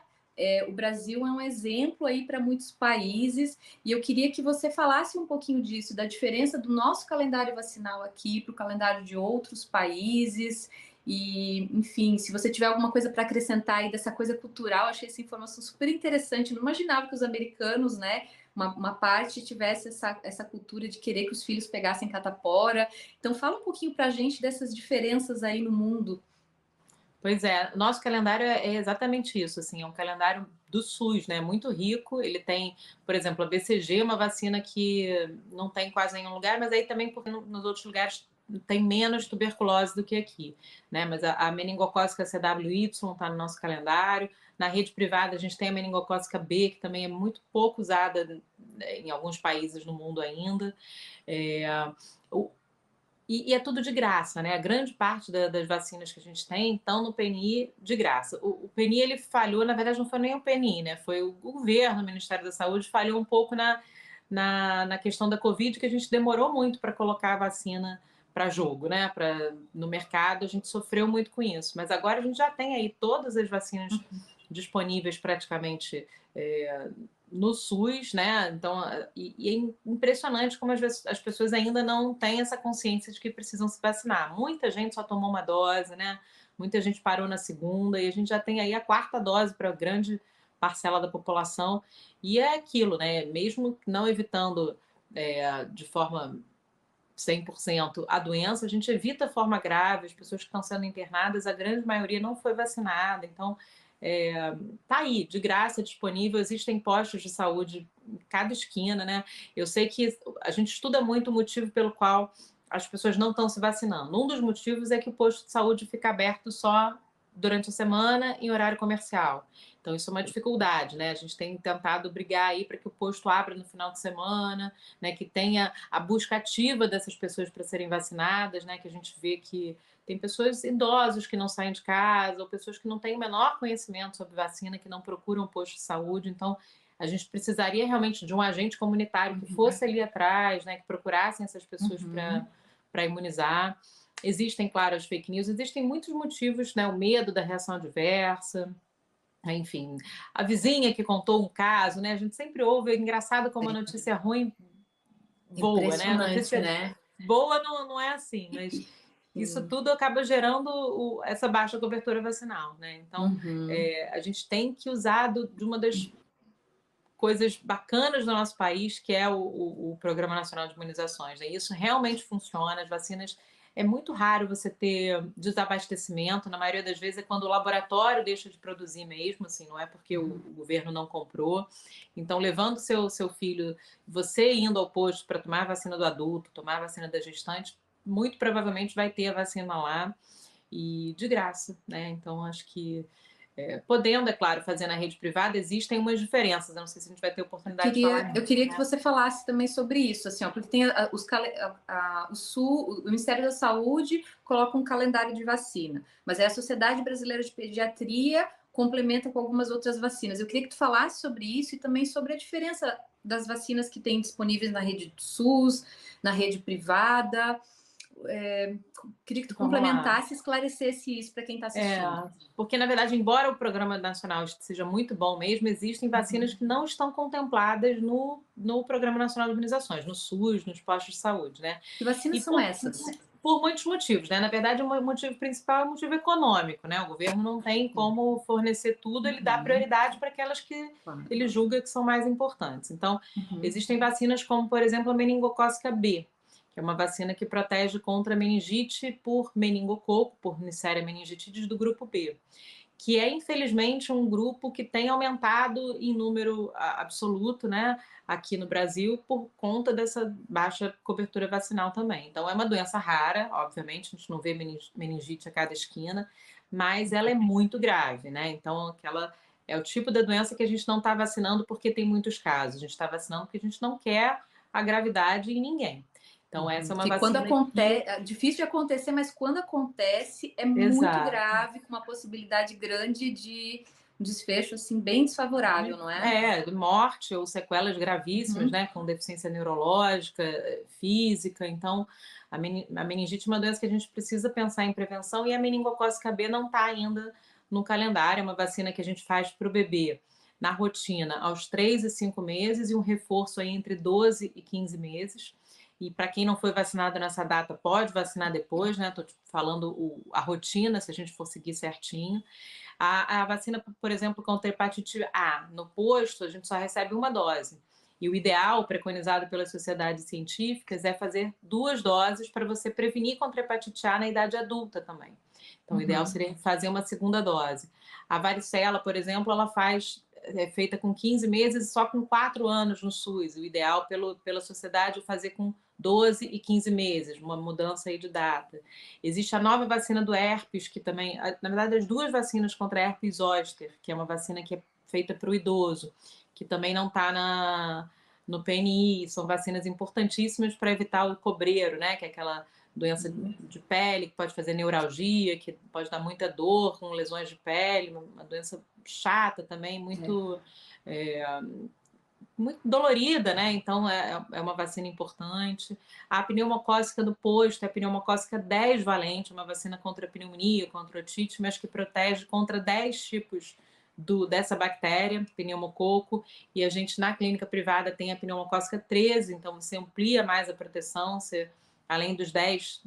[SPEAKER 1] o Brasil é um exemplo aí para muitos países, e eu queria que você falasse um pouquinho disso, da diferença do nosso calendário vacinal aqui para o calendário de outros países, E, enfim, se você tiver alguma coisa para acrescentar aí dessa coisa cultural, achei essa informação super interessante. Não imaginava que os americanos, né, uma parte tivesse essa cultura de querer que os filhos pegassem catapora. Então, fala um pouquinho para a gente dessas diferenças aí no mundo.
[SPEAKER 2] Pois é, nosso calendário é exatamente isso, assim, é um calendário do SUS, né, muito rico. Ele tem, por exemplo, a BCG, uma vacina que não tem quase nenhum lugar, mas aí também porque nos outros lugares tem menos tuberculose do que aqui, né? Mas a meningocócica CWY está no nosso calendário. Na rede privada a gente tem a meningocócica B, que também é muito pouco usada em alguns países no mundo ainda. E é tudo de graça, né? A grande parte das vacinas que a gente tem estão no PNI de graça. O PNI, ele falhou, na verdade não foi nem o PNI, né? Foi o governo, o Ministério da Saúde, falhou um pouco na questão da Covid, que a gente demorou muito para colocar a vacina para jogo, né? No mercado, a gente sofreu muito com isso. Mas agora a gente já tem aí todas as vacinas disponíveis praticamente no SUS, né? Então, e é impressionante como as pessoas ainda não têm essa consciência de que precisam se vacinar. Muita gente só tomou uma dose, né? Muita gente parou na segunda e a gente já tem aí a quarta dose para grande parcela da população. E é aquilo, né? Mesmo não evitando de forma 100% a doença, a gente evita a forma grave, as pessoas que estão sendo internadas, a grande maioria não foi vacinada, então tá aí, de graça, disponível, existem postos de saúde em cada esquina, né? Eu sei que a gente estuda muito o motivo pelo qual as pessoas não estão se vacinando. Um dos motivos é que o posto de saúde fica aberto só durante a semana em horário comercial. Então, isso é uma dificuldade, né? A gente tem tentado brigar aí para que o posto abra no final de semana, né? Que tenha a busca ativa dessas pessoas para serem vacinadas, né? Que a gente vê que tem pessoas idosas que não saem de casa, ou pessoas que não têm o menor conhecimento sobre vacina, que não procuram posto de saúde. Então, a gente precisaria realmente de um agente comunitário que fosse ali atrás, né? Que procurassem essas pessoas para imunizar. Existem, claro, as fake news, existem muitos motivos, né? O medo da reação adversa, enfim, a vizinha que contou um caso, né? A gente sempre ouve, é engraçado como a notícia ruim voa, né? A notícia
[SPEAKER 1] né?
[SPEAKER 2] boa não é assim, mas isso tudo acaba gerando essa baixa cobertura vacinal, né? Então, a gente tem que usar de uma das coisas bacanas do nosso país, que é o Programa Nacional de Imunizações, né? Isso realmente funciona, as vacinas. É muito raro você ter desabastecimento, na maioria das vezes é quando o laboratório deixa de produzir mesmo, assim, não é porque o governo não comprou. Então, levando seu filho, você indo ao posto para tomar a vacina do adulto, tomar a vacina da gestante, muito provavelmente vai ter a vacina lá e de graça, né? Então, acho que podendo, é claro, fazer na rede privada, existem umas diferenças. Eu não sei se a gente vai ter oportunidade de falar
[SPEAKER 1] Eu
[SPEAKER 2] disso,
[SPEAKER 1] queria
[SPEAKER 2] né?
[SPEAKER 1] que você falasse também sobre isso, assim, ó, porque tem o Ministério da Saúde coloca um calendário de vacina, mas a Sociedade Brasileira de Pediatria complementa com algumas outras vacinas. Eu queria que tu falasse sobre isso e também sobre a diferença das vacinas que tem disponíveis na rede do SUS, na rede privada. Queria que tu complementasse e esclarecesse isso para quem está assistindo.
[SPEAKER 2] Porque, na verdade, embora o Programa Nacional seja muito bom mesmo, existem vacinas que não estão contempladas no Programa Nacional de Imunizações, no SUS, nos postos de saúde, né?
[SPEAKER 1] Que vacinas são essas?
[SPEAKER 2] Por muitos motivos, né? Na verdade, o motivo principal é o motivo econômico, né? O governo não tem como fornecer tudo, ele dá prioridade para aquelas que ele julga que são mais importantes. Então, existem vacinas como, por exemplo, a meningocócica B, que é uma vacina que protege contra meningite por meningococo, por Neisseria meningitidis do grupo B, que é, infelizmente, um grupo que tem aumentado em número absoluto, né, aqui no Brasil, por conta dessa baixa cobertura vacinal também. Então, é uma doença rara, obviamente, a gente não vê meningite a cada esquina, mas ela é muito grave, né? Então, aquela é o tipo da doença que a gente não está vacinando porque tem muitos casos, a gente está vacinando porque a gente não quer a gravidade em ninguém. Então, essa é uma
[SPEAKER 1] que
[SPEAKER 2] vacina
[SPEAKER 1] quando acontece, é difícil de acontecer, mas quando acontece é muito grave, com uma possibilidade grande de desfecho assim bem desfavorável, não é?
[SPEAKER 2] De morte ou sequelas gravíssimas, né, com deficiência neurológica, física. Então, a meningite é uma doença que a gente precisa pensar em prevenção e a meningocócica B não está ainda no calendário. É uma vacina que a gente faz para o bebê na rotina aos 3 e 5 meses e um reforço aí entre 12 e 15 meses. e para quem não foi vacinado nessa data, pode vacinar depois, né? Estou falando a rotina, se a gente for seguir certinho. A vacina, por exemplo, contra a hepatite A, no posto, a gente só recebe uma dose. E o ideal, preconizado pelas sociedades científicas, é fazer 2 doses para você prevenir contra a hepatite A na idade adulta também. Então, o ideal seria fazer uma segunda dose. A varicela, por exemplo, ela é feita com 15 meses e só com 4 anos no SUS. O ideal pela sociedade é fazer com 12 e 15 meses, uma mudança aí de data. Existe a nova vacina do herpes, que também, na verdade, as 2 vacinas contra herpes zoster, que é uma vacina que é feita para o idoso, que também não está no PNI, são vacinas importantíssimas para evitar o cobreiro, né? Que é aquela doença de pele que pode fazer neuralgia, que pode dar muita dor com lesões de pele, uma doença chata também, muito dolorida, né? Então é uma vacina importante. A pneumocócica do posto é a pneumocócica 10 valente, uma vacina contra a pneumonia, contra a otite, mas que protege contra 10 tipos dessa bactéria, pneumococo, e a gente na clínica privada tem a pneumocócica 13, então você amplia mais a proteção, além dos 10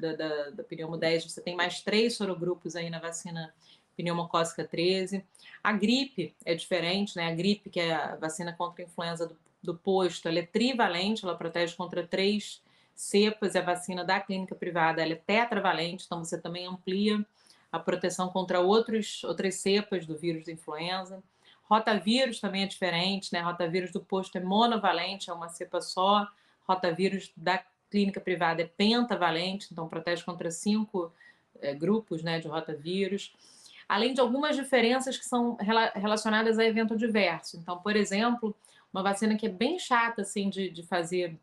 [SPEAKER 2] da pneumo 10, você tem mais 3 sorogrupos aí na vacina pneumocócica 13. A gripe é diferente, né? A gripe, que é a vacina contra a influenza do posto, ela é trivalente, ela protege contra 3 cepas, e a vacina da clínica privada ela é tetravalente, então você também amplia a proteção contra outras cepas do vírus da influenza. Rotavírus também é diferente, né? Rotavírus do posto é monovalente, é uma cepa só. Rotavírus da clínica privada é pentavalente, então protege contra 5 grupos, né, de rotavírus. Além de algumas diferenças que são relacionadas a evento adverso. Então, por exemplo, uma vacina que é bem chata assim, de fazer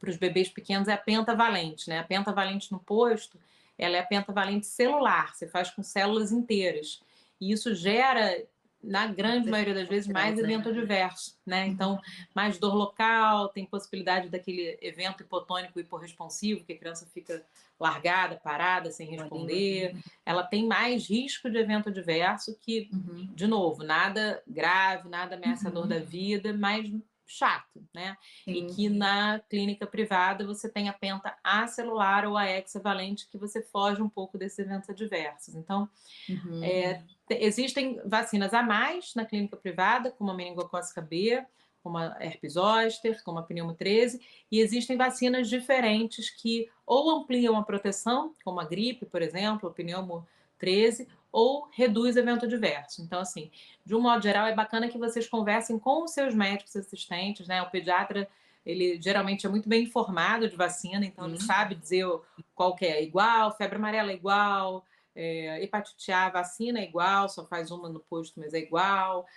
[SPEAKER 2] para os bebês pequenos é a pentavalente, né? A pentavalente no posto, ela é a pentavalente celular, você faz com células inteiras. E isso gera, na grande maioria das vezes, mais evento adverso, né? Então, mais dor local, tem possibilidade daquele evento hipotônico hiporresponsivo, que a criança fica largada, parada, sem responder. Ela tem mais risco de evento adverso que, de novo, nada grave, nada ameaçador da vida, mas chato, né? E que na clínica privada você tem a penta acelular ou a hexavalente, que você foge um pouco desses eventos adversos. Então, existem vacinas a mais na clínica privada, como a meningocócica B, como a herpes zoster, como a pneumo 13, e existem vacinas diferentes que ou ampliam a proteção, como a gripe, por exemplo, o pneumo 13, ou reduz evento adverso. Então, assim, de um modo geral, é bacana que vocês conversem com os seus médicos assistentes, né? O pediatra, ele geralmente é muito bem informado de vacina, então ele sabe dizer qual que é igual, febre amarela é igual, hepatite A, vacina é igual, só faz uma no posto, mas é igual.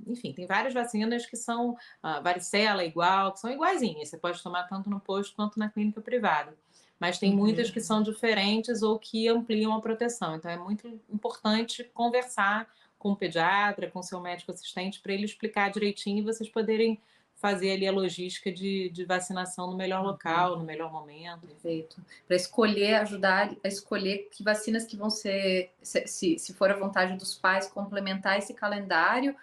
[SPEAKER 2] Enfim, tem várias vacinas que são, varicela é igual, que são iguaizinhas, você pode tomar tanto no posto quanto na clínica privada. Mas tem muitas que são diferentes ou que ampliam a proteção. Então, é muito importante conversar com o pediatra, com o seu médico assistente, para ele explicar direitinho e vocês poderem fazer ali a logística de vacinação no melhor local, no melhor momento.
[SPEAKER 1] Perfeito. Para escolher, ajudar a escolher que vacinas que vão ser, se for a vontade dos pais, complementar esse calendário,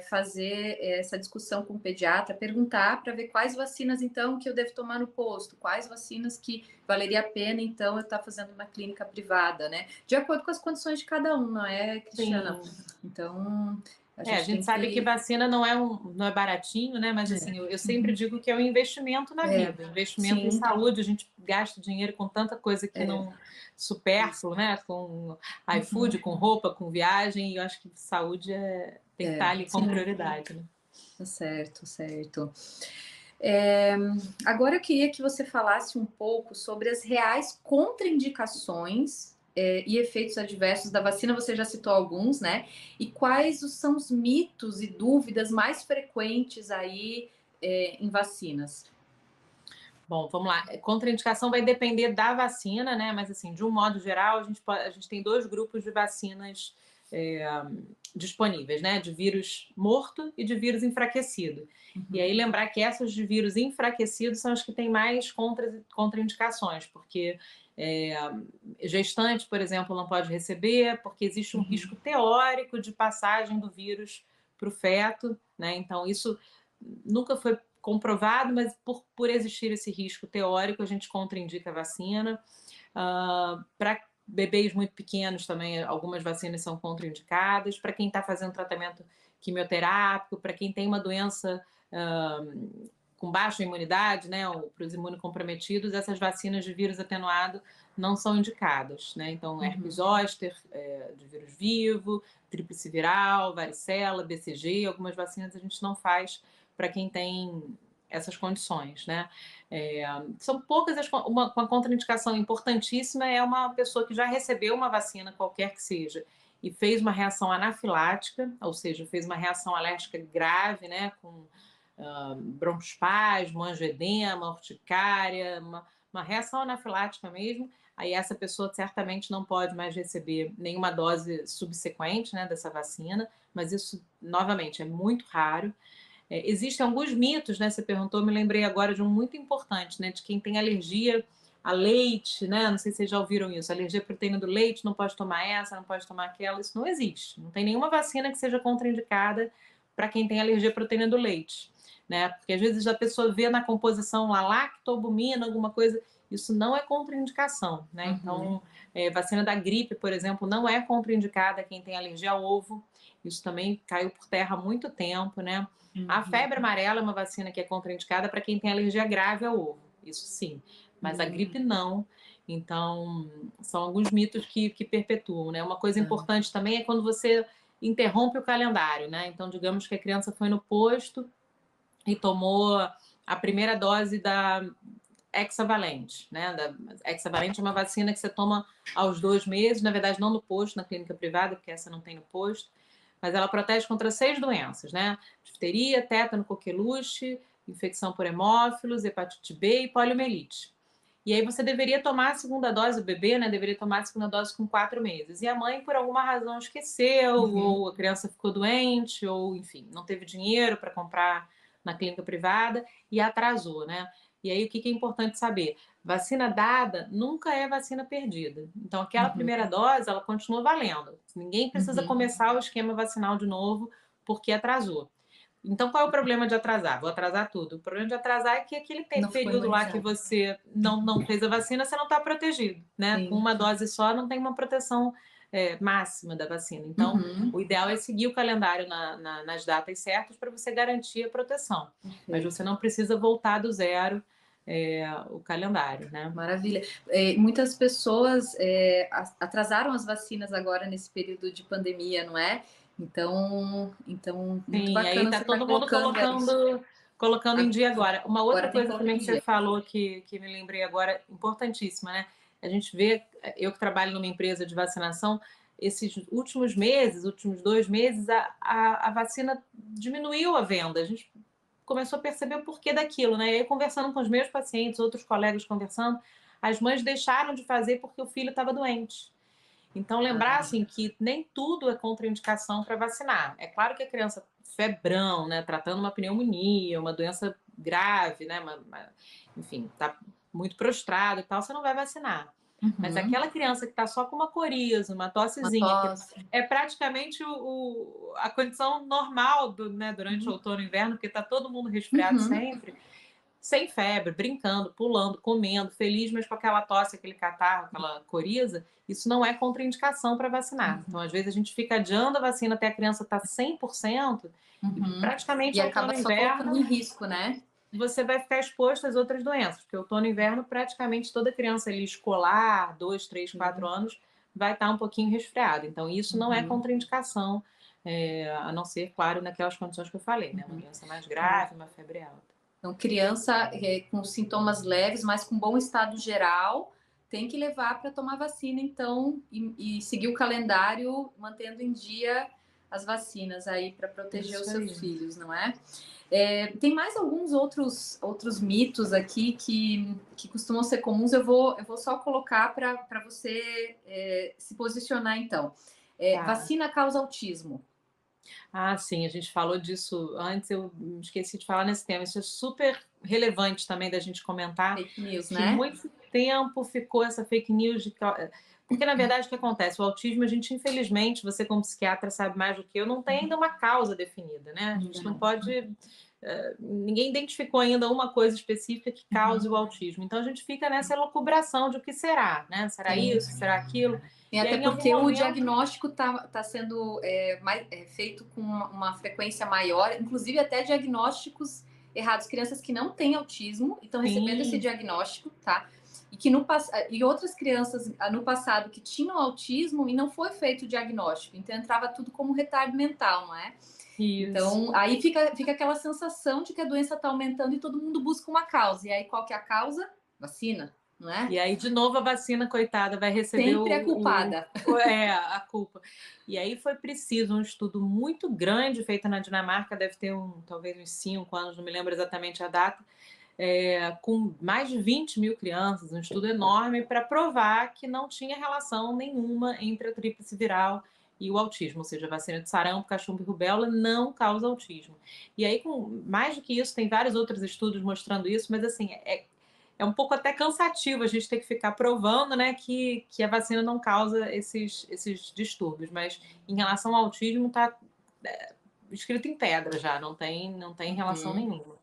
[SPEAKER 1] fazer essa discussão com o pediatra, perguntar para ver quais vacinas, então, que eu devo tomar no posto, quais vacinas que valeria a pena, então, eu estar fazendo na clínica privada, né? De acordo com as condições de cada um, não é, Cristiana?
[SPEAKER 2] Sim.
[SPEAKER 1] Então,
[SPEAKER 2] A gente sabe que vacina não é baratinho, né? Mas assim, eu sempre digo que é um investimento na vida, investimento em saúde. A gente gasta dinheiro com tanta coisa que não supérfluo, né? Com iFood, com roupa, com viagem, e eu acho que saúde tem que estar ali como prioridade, né?
[SPEAKER 1] Certo, certo. Agora eu queria que você falasse um pouco sobre as reais contraindicações e efeitos adversos da vacina. Você já citou alguns, né? E quais são os mitos e dúvidas mais frequentes aí em vacinas?
[SPEAKER 2] Bom, vamos lá. Contraindicação vai depender da vacina, né? Mas assim, de um modo geral, a gente tem 2 grupos de vacinas disponíveis, né? De vírus morto e de vírus enfraquecido. E aí lembrar que essas de vírus enfraquecido são as que têm mais contraindicações, porque gestante, por exemplo, não pode receber, porque existe um risco teórico de passagem do vírus para o feto, né? Então, isso nunca foi comprovado, mas por existir esse risco teórico, a gente contraindica a vacina. Para bebês muito pequenos também, algumas vacinas são contraindicadas. Para quem está fazendo tratamento quimioterápico, para quem tem uma doença com baixa imunidade, né, para os imunocomprometidos, essas vacinas de vírus atenuado não são indicadas, né? Então, herpes zoster, de vírus vivo, tríplice viral, varicela, BCG, algumas vacinas a gente não faz para quem tem essas condições, né? São poucas, uma contraindicação importantíssima é uma pessoa que já recebeu uma vacina, qualquer que seja, e fez uma reação anafilática, ou seja, fez uma reação alérgica grave, né, com broncoespasmo, angioedema, urticária, uma reação anafilática mesmo, aí essa pessoa certamente não pode mais receber nenhuma dose subsequente, né, dessa vacina, mas isso, novamente, é muito raro. Existem alguns mitos, né? Você perguntou, me lembrei agora de um muito importante, né? De quem tem alergia a leite, né? Não sei se vocês já ouviram isso. Alergia à proteína do leite, não pode tomar essa, não pode tomar aquela. Isso não existe. Não tem nenhuma vacina que seja contraindicada para quem tem alergia à proteína do leite, né? Porque às vezes a pessoa vê na composição lá lactobumina, alguma coisa. Isso não é contraindicação, né? Então, vacina da gripe, por exemplo, não é contraindicada quem tem alergia ao ovo. Isso também caiu por terra há muito tempo, né? A febre amarela é uma vacina que é contraindicada para quem tem alergia grave ao ovo, isso sim, mas a gripe não. Então, são alguns mitos que perpetuam, né? Uma coisa importante também é quando você interrompe o calendário, né? Então, digamos que a criança foi no posto e tomou a primeira dose da hexavalente, né? Da hexavalente é uma vacina que você toma aos 2 meses, na verdade não no posto, na clínica privada, porque essa não tem no posto, mas ela protege contra 6 doenças, né? Difteria, tétano, coqueluche, infecção por hemófilos, hepatite B e poliomielite. E aí você deveria tomar a segunda dose, o bebê, né? Deveria tomar a segunda dose com 4 meses. E a mãe, por alguma razão, esqueceu, ou a criança ficou doente, ou, enfim, não teve dinheiro para comprar na clínica privada e atrasou, né? E aí, o que é importante saber? Vacina dada nunca é vacina perdida. Então, aquela primeira dose, ela continua valendo. Ninguém precisa começar o esquema vacinal de novo porque atrasou. Então, qual é o problema de atrasar? Vou atrasar tudo. O problema de atrasar é que aquele período lá que você não fez a vacina, você não está protegido, né?
[SPEAKER 1] Sim.
[SPEAKER 2] Com uma dose só, não tem uma proteção máxima da vacina. Então, o ideal é seguir o calendário nas datas certas para você garantir a proteção. Mas você não precisa voltar do zero o calendário, né?
[SPEAKER 1] Maravilha. Muitas pessoas atrasaram as vacinas agora nesse período de pandemia, não é? Então muito
[SPEAKER 2] Sim,
[SPEAKER 1] bacana
[SPEAKER 2] aí tá
[SPEAKER 1] você
[SPEAKER 2] todo mundo colocando em dia agora. Uma outra coisa também que você falou que me lembrei agora, importantíssima, né? A gente vê, eu que trabalho numa empresa de vacinação, esses últimos meses, últimos 2 meses, a vacina diminuiu a venda. A gente começou a perceber o porquê daquilo, né? E aí, conversando com os meus pacientes, outros colegas conversando, as mães deixaram de fazer porque o filho estava doente. Então, lembrar assim que nem tudo é contraindicação para vacinar. É claro que a criança febrão, né, tratando uma pneumonia, uma doença grave, né, enfim, tá muito prostrado e tal, você não vai vacinar. Mas aquela criança que está só com uma coriza, uma tossezinha, que é praticamente a condição normal né, durante o outono e inverno, porque está todo mundo resfriado sempre, sem febre, brincando, pulando, comendo, feliz, mas com aquela tosse, aquele catarro, aquela coriza, isso não é contraindicação para vacinar. Então, às vezes, a gente fica adiando a vacina até a criança estar 100%, e praticamente
[SPEAKER 1] e
[SPEAKER 2] outono
[SPEAKER 1] acaba
[SPEAKER 2] e
[SPEAKER 1] só
[SPEAKER 2] inverno,
[SPEAKER 1] colocando em risco, né?
[SPEAKER 2] você vai ficar exposto às outras doenças, porque outono e inverno, praticamente toda criança ali escolar, 2, 3, 4 anos, vai estar um pouquinho resfriada. Então, isso não é contraindicação, a não ser, claro, naquelas condições que eu falei, né? Uma doença mais grave, uma febre alta.
[SPEAKER 1] Então, criança com sintomas leves, mas com bom estado geral, tem que levar para tomar vacina, então, e seguir o calendário, mantendo em dia as vacinas aí para proteger os seus filhos, não é? Tem mais alguns outros mitos aqui que costumam ser comuns. Eu vou só colocar para você se posicionar, então. Vacina causa autismo.
[SPEAKER 2] Ah, sim, a gente falou disso antes, eu esqueci de falar nesse tema. Isso é super relevante também da gente comentar.
[SPEAKER 1] Fake news,
[SPEAKER 2] que
[SPEAKER 1] né?
[SPEAKER 2] muito tempo ficou essa fake news de porque, na verdade, o que acontece? O autismo, a gente, infelizmente, você como psiquiatra sabe mais do que eu, não tem ainda uma causa definida, né? A gente não pode ninguém identificou ainda uma coisa específica que cause o autismo. Então, a gente fica nessa elucubração de o que será, né? Será
[SPEAKER 1] Sim.
[SPEAKER 2] isso? Será aquilo?
[SPEAKER 1] E
[SPEAKER 2] aí,
[SPEAKER 1] até
[SPEAKER 2] em algum
[SPEAKER 1] porque o
[SPEAKER 2] momento,
[SPEAKER 1] diagnóstico tá sendo feito com uma frequência maior, inclusive até diagnósticos errados. Crianças que não têm autismo e estão recebendo esse
[SPEAKER 2] sim,
[SPEAKER 1] diagnóstico, tá? E que e outras crianças no passado que tinham autismo e não foi feito o diagnóstico, então entrava tudo como retardo mental, não é?
[SPEAKER 2] isso.
[SPEAKER 1] Então, aí fica aquela sensação de que a doença está aumentando e todo mundo busca uma causa. E aí, qual que é a causa? Vacina, não é?
[SPEAKER 2] E aí, de novo, a vacina, coitada, vai receber
[SPEAKER 1] Sempre é culpada.
[SPEAKER 2] a culpa. E aí foi preciso um estudo muito grande feito na Dinamarca, deve ter talvez uns 5 anos, não me lembro exatamente a data, com mais de 20 mil crianças, um estudo enorme para provar que não tinha relação nenhuma entre a tríplice viral e o autismo, ou seja, a vacina de sarampo, cachumba e rubéola não causa autismo. E aí, mais do que isso, tem vários outros estudos mostrando isso, mas assim, é um pouco até cansativo a gente ter que ficar provando, né, que a vacina não causa esses distúrbios, mas em relação ao autismo está escrito em pedra já, não tem relação nenhuma.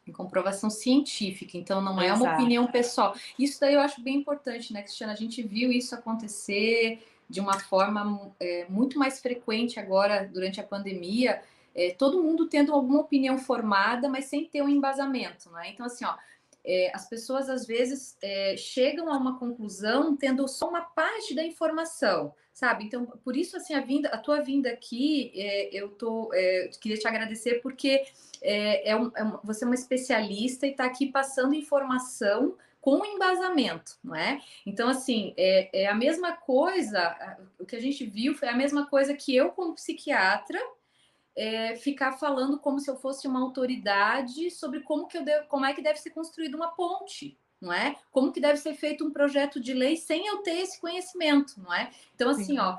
[SPEAKER 1] Em comprovação científica, então não é uma
[SPEAKER 2] Exato.
[SPEAKER 1] opinião pessoal. Isso daí eu acho bem importante, né, Cristiana? A gente viu isso acontecer de uma forma muito mais frequente agora durante a pandemia, todo mundo tendo alguma opinião formada, mas sem ter um embasamento, né? Então, assim, ó, as pessoas às vezes chegam a uma conclusão tendo só uma parte da informação, sabe? Então, por isso, assim, a tua vinda aqui, queria te agradecer porque você é uma especialista e está aqui passando informação com embasamento, não é? Então, assim, é a mesma coisa, o que a gente viu foi a mesma coisa que eu, como psiquiatra, ficar falando como se eu fosse uma autoridade sobre como é que deve ser construída uma ponte, não é? Como que deve ser feito um projeto de lei sem eu ter esse conhecimento, não é? Então, assim,
[SPEAKER 2] Sim.
[SPEAKER 1] ó,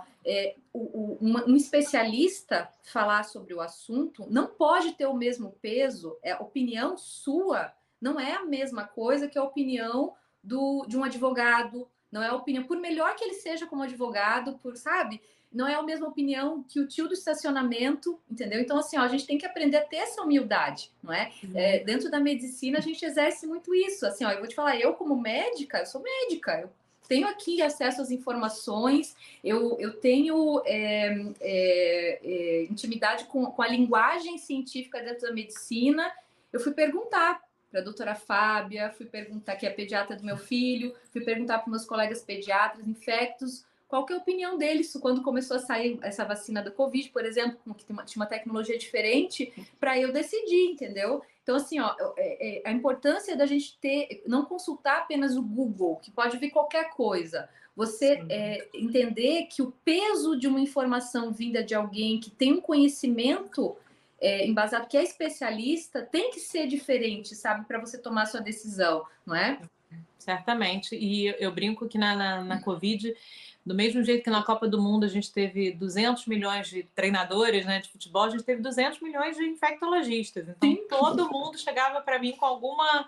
[SPEAKER 1] um especialista falar sobre o assunto não pode ter o mesmo peso, a opinião sua não é a mesma coisa que a opinião de um advogado, não é a opinião, por melhor que ele seja como advogado, sabe? Não é a mesma opinião que o tio do estacionamento, entendeu? Então, assim, ó, a gente tem que aprender a ter essa humildade, não é? Dentro da medicina, a gente exerce muito isso. Assim, ó, eu vou te falar, eu como médica, eu sou médica, eu tenho aqui acesso às informações, eu tenho intimidade com a linguagem científica dentro da medicina. Eu fui perguntar para a doutora Fábia, fui perguntar, que é a pediatra do meu filho, fui perguntar para meus colegas pediatras, infectos, qual que é a opinião deles quando começou a sair essa vacina da Covid, por exemplo, que tinha uma tecnologia diferente, para eu decidir, entendeu? Então, assim, ó, a importância da gente não consultar apenas o Google, que pode vir qualquer coisa. Você entender que o peso de uma informação vinda de alguém que tem um conhecimento embasado, que é especialista, tem que ser diferente, sabe, para você tomar a sua decisão, não é?
[SPEAKER 2] Certamente. E eu brinco que na Covid, do mesmo jeito que na Copa do Mundo a gente teve 200 milhões de treinadores, né, de futebol, a gente teve 200 milhões de infectologistas. Então, todo mundo chegava para mí com alguma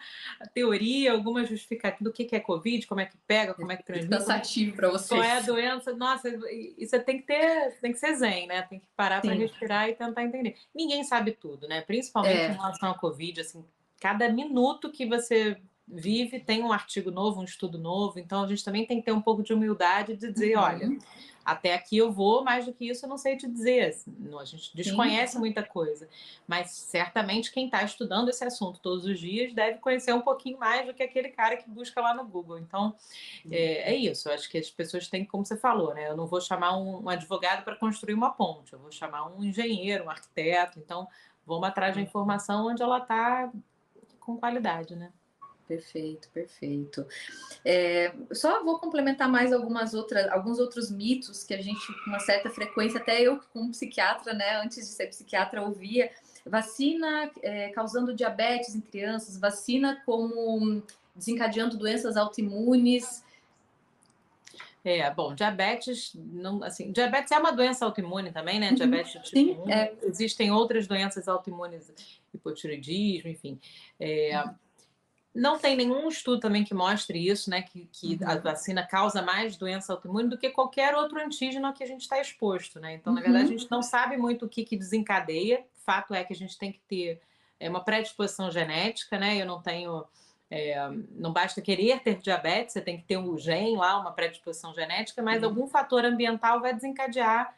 [SPEAKER 2] teoria, alguma justificativa do que é Covid, como é que pega, como é que transmite.
[SPEAKER 1] Cansativo para vocês.
[SPEAKER 2] Qual é a doença? Nossa, e você tem que ser zen, né? Tem que parar para respirar e tentar entender. Ninguém sabe tudo, né? Principalmente em relação à Covid, assim, cada minuto que você vive tem um artigo novo, um estudo novo, então a gente também tem que ter um pouco de humildade de dizer, olha, até aqui eu vou, mais do que isso eu não sei te dizer, a gente desconhece muita coisa, mas certamente quem está estudando esse assunto todos os dias deve conhecer um pouquinho mais do que aquele cara que busca lá no Google, então é isso, eu acho que as pessoas têm, como você falou, né, eu não vou chamar um advogado para construir uma ponte, eu vou chamar um engenheiro, um arquiteto, então vamos atrás da informação onde ela está com qualidade, né?
[SPEAKER 1] Perfeito, perfeito. Só vou complementar mais alguns outros mitos que a gente, com uma certa frequência, até eu, como psiquiatra, né, antes de ser psiquiatra, ouvia. Vacina causando diabetes em crianças, vacina como desencadeando doenças autoimunes.
[SPEAKER 2] Bom, diabetes, não, assim, diabetes é uma doença autoimune também, né? Diabetes do tipo 1. Existem outras doenças autoimunes, hipotireoidismo, enfim. Não tem nenhum estudo também que mostre isso, né? Que a vacina causa mais doença autoimune do que qualquer outro antígeno que a gente está exposto, né? Então, na verdade, a gente não sabe muito o que desencadeia. Fato é que a gente tem que ter é uma predisposição genética, né? Eu não tenho... não basta querer ter diabetes, você tem que ter um gene lá, uma predisposição genética, mas algum fator ambiental vai desencadear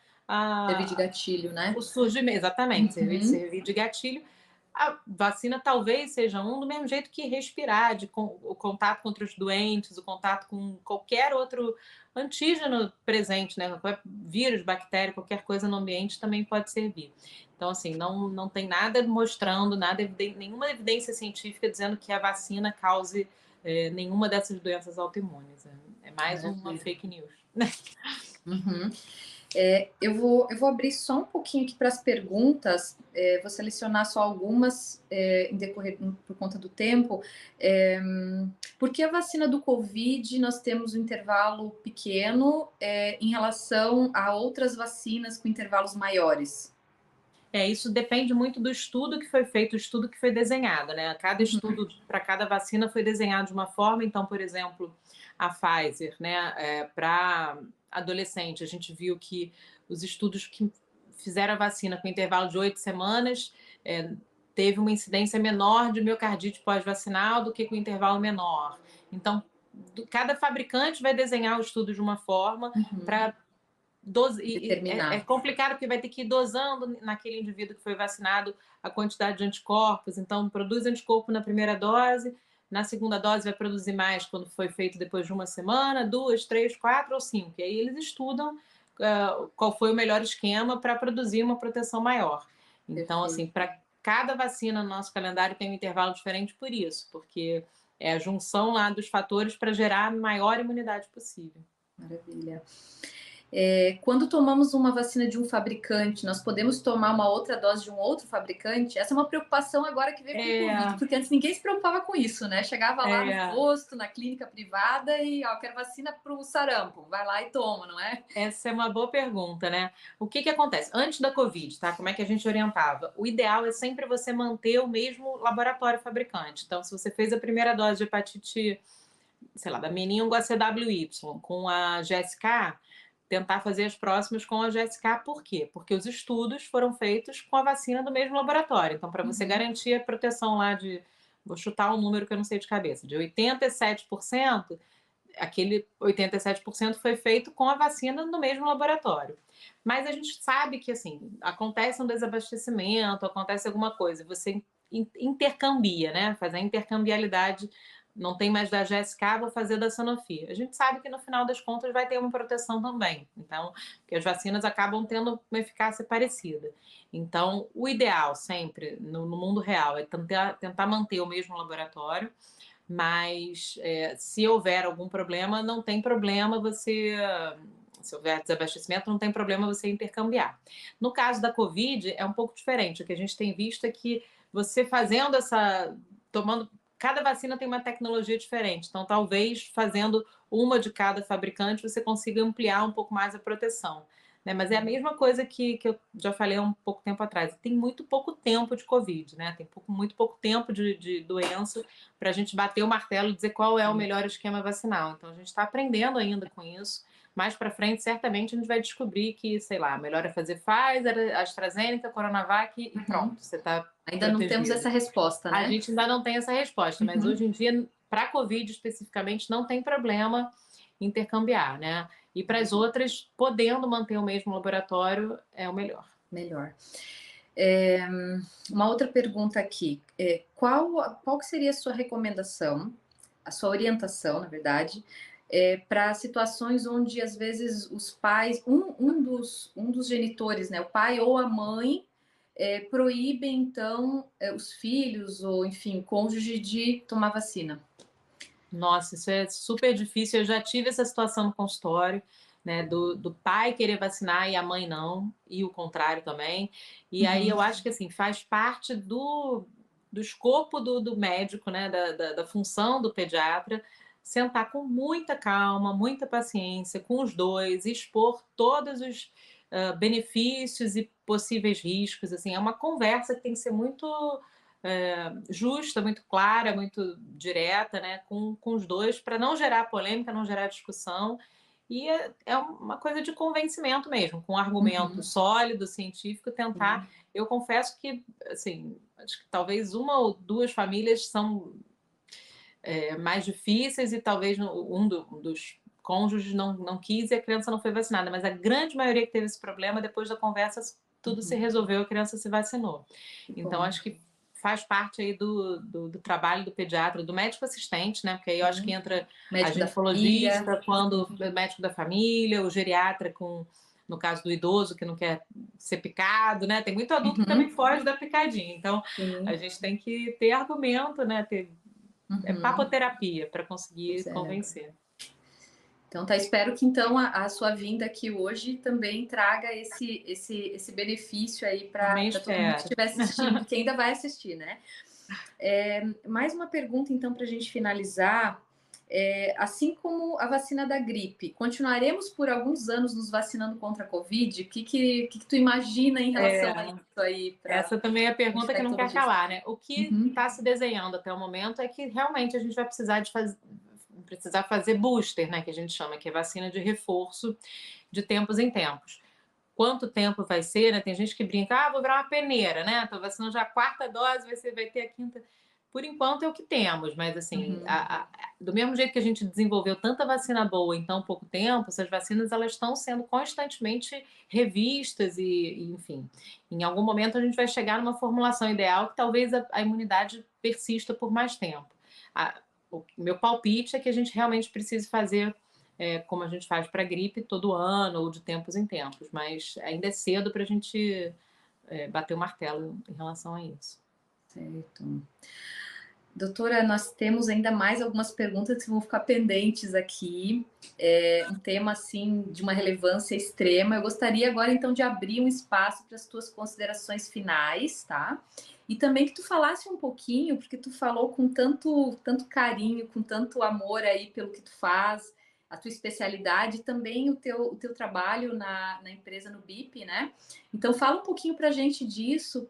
[SPEAKER 1] Servir de gatilho, né?
[SPEAKER 2] o surgimento. Exatamente,
[SPEAKER 1] Uhum.
[SPEAKER 2] servir de gatilho. A vacina talvez seja do mesmo jeito que respirar, o contato com outros doentes, o contato com qualquer outro antígeno presente, né? Qualquer vírus, bactéria, qualquer coisa no ambiente também pode servir. Então, assim, não tem nada mostrando, nenhuma evidência científica dizendo que a vacina cause nenhuma dessas doenças autoimunes. É mais uma fake news.
[SPEAKER 1] Uhum. Eu vou abrir só um pouquinho aqui para as perguntas, vou selecionar só algumas em decorrer por conta do tempo. Por que a vacina do Covid nós temos um intervalo pequeno em relação a outras vacinas com intervalos maiores?
[SPEAKER 2] Isso depende muito do estudo que foi feito, o estudo que foi desenhado, né? Cada estudo para cada vacina foi desenhado de uma forma. Então, por exemplo, a Pfizer, né? Para adolescente, a gente viu que os estudos que fizeram a vacina com intervalo de 8 semanas teve uma incidência menor de miocardite pós-vacinal do que com intervalo menor. Então, cada fabricante vai desenhar o estudo de uma forma para é complicado porque vai ter que ir dosando naquele indivíduo que foi vacinado a quantidade de anticorpos. Então, produz anticorpo na primeira dose, na segunda dose vai produzir mais quando foi feito depois de uma semana, 2, 3, 4 ou 5. E aí eles estudam qual foi o melhor esquema para produzir uma proteção maior. Então, assim, para cada vacina no nosso calendário tem um intervalo diferente por isso, porque é a junção lá dos fatores para gerar a maior imunidade possível.
[SPEAKER 1] Maravilha. Quando tomamos uma vacina de um fabricante, nós podemos tomar uma outra dose de um outro fabricante? Essa é uma preocupação agora que veio com o Covid, porque antes ninguém se preocupava com isso, né? Chegava lá no posto, na clínica privada e, quero vacina para o sarampo. Vai lá e toma, não é?
[SPEAKER 2] Essa é uma boa pergunta, né? O que acontece? Antes da Covid, tá? Como é que a gente orientava? O ideal é sempre você manter o mesmo laboratório fabricante. Então, se você fez a primeira dose de hepatite, sei lá, da meningo a CWY com a GSK, tentar fazer as próximas com a GSK. Por quê? Porque os estudos foram feitos com a vacina do mesmo laboratório. Então, para você garantir a proteção lá de, vou chutar um número que eu não sei de cabeça, de 87%, aquele 87% foi feito com a vacina no mesmo laboratório. Mas a gente sabe que, assim, acontece um desabastecimento, acontece alguma coisa, você intercambia, né? Faz a intercambialidade. Não tem mais da GSK, vou fazer da Sanofi. A gente sabe que no final das contas vai ter uma proteção também. Então, porque as vacinas acabam tendo uma eficácia parecida. Então, o ideal sempre, no mundo real, é tentar manter o mesmo laboratório, mas se houver algum problema, não tem problema você... Se houver desabastecimento, não tem problema você intercambiar. No caso da Covid, é um pouco diferente. O que a gente tem visto é que você fazendo tomando... Cada vacina tem uma tecnologia diferente, então talvez fazendo uma de cada fabricante você consiga ampliar um pouco mais a proteção. Né? Mas é a mesma coisa que eu já falei há um pouco tempo atrás. Tem muito pouco tempo de Covid, né? Tem muito pouco tempo de doença para a gente bater o martelo e dizer qual é o melhor esquema vacinal. Então a gente está aprendendo ainda com isso. Mais para frente, certamente, a gente vai descobrir que, sei lá, melhor é fazer Pfizer, AstraZeneca, Coronavac e pronto, você está
[SPEAKER 1] ainda não temos essa resposta, né?
[SPEAKER 2] A gente ainda não tem essa resposta, mas hoje em dia, para a Covid especificamente, não tem problema intercambiar, né? E para as outras, podendo manter o mesmo laboratório, é o melhor.
[SPEAKER 1] Melhor. Uma outra pergunta aqui. Qual que seria a sua recomendação, a sua orientação, na verdade, para situações onde, às vezes, os pais, um dos genitores, né, o pai ou a mãe, proíbem, então, os filhos ou, enfim, o cônjuge de tomar vacina?
[SPEAKER 2] Nossa, isso é super difícil. Eu já tive essa situação no consultório, né, do pai querer vacinar e a mãe não, e o contrário também. E aí eu acho que, assim, faz parte do escopo do médico, né, da função do pediatra, sentar com muita calma, muita paciência com os dois, expor todos os benefícios e possíveis riscos. Assim, é uma conversa que tem que ser muito justa, muito clara, muito direta, né, com os dois, para não gerar polêmica, não gerar discussão. E é uma coisa de convencimento mesmo, com argumento sólido, científico, tentar. Eu confesso que, assim, acho que talvez uma ou duas famílias são mais difíceis e talvez dos cônjuges não quis e a criança não foi vacinada, mas a grande maioria que teve esse problema, depois da conversa, tudo se resolveu, a criança se vacinou. Então, acho que faz parte aí do trabalho do pediatra, do médico assistente, né? Porque aí eu acho que entra a ginecologista, quando o médico da família, o geriatra no caso do idoso que não quer ser picado, né? Tem muito adulto que também foge da picadinha. Então, a gente tem que ter argumento, né? Ter papoterapia para conseguir convencer.
[SPEAKER 1] Então, espero que então a sua vinda aqui hoje também traga esse benefício aí para todo mundo que estiver assistindo, que ainda vai assistir, né? Mais uma pergunta, então, para a gente finalizar. Assim como a vacina da gripe, continuaremos por alguns anos nos vacinando contra a Covid? O que tu imagina em relação a isso aí?
[SPEAKER 2] Essa também é a pergunta que não quer calar, né? O que está se desenhando até o momento é que realmente a gente vai precisar fazer booster, né? Que a gente chama, que é vacina de reforço de tempos em tempos. Quanto tempo vai ser, né? Tem gente que brinca, vou virar uma peneira, né? Tô vacinando já a quarta dose, vai ter a quinta. Por enquanto é o que temos, mas assim, do mesmo jeito que a gente desenvolveu tanta vacina boa em tão pouco tempo, essas vacinas elas estão sendo constantemente revistas e, enfim, em algum momento a gente vai chegar numa formulação ideal que talvez a imunidade persista por mais tempo. O meu palpite é que a gente realmente precise fazer como a gente faz para a gripe todo ano ou de tempos em tempos, mas ainda é cedo para a gente bater o martelo em relação a isso.
[SPEAKER 1] Certo. Doutora, nós temos ainda mais algumas perguntas que vão ficar pendentes aqui. Um tema, assim, de uma relevância extrema. Eu gostaria agora, então, de abrir um espaço para as tuas considerações finais, tá? E também que tu falasse um pouquinho, porque tu falou com tanto carinho, com tanto amor aí pelo que tu faz, a tua especialidade e também o teu trabalho na empresa, no BIP, né? Então, fala um pouquinho para a gente disso,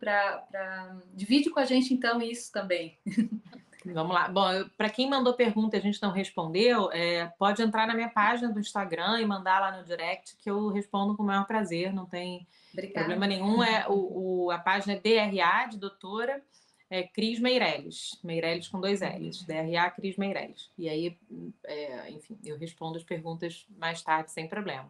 [SPEAKER 1] divide com a gente, então, isso também.
[SPEAKER 2] Vamos lá. Bom, para quem mandou pergunta e a gente não respondeu, pode entrar na minha página do Instagram e mandar lá no direct que eu respondo com o maior prazer, não tem problema nenhum. A página é DRA, de doutora, Cris Meirelles. Meirelles com 2 L's. DRA Cris Meirelles. E aí, enfim, eu respondo as perguntas mais tarde, sem problema.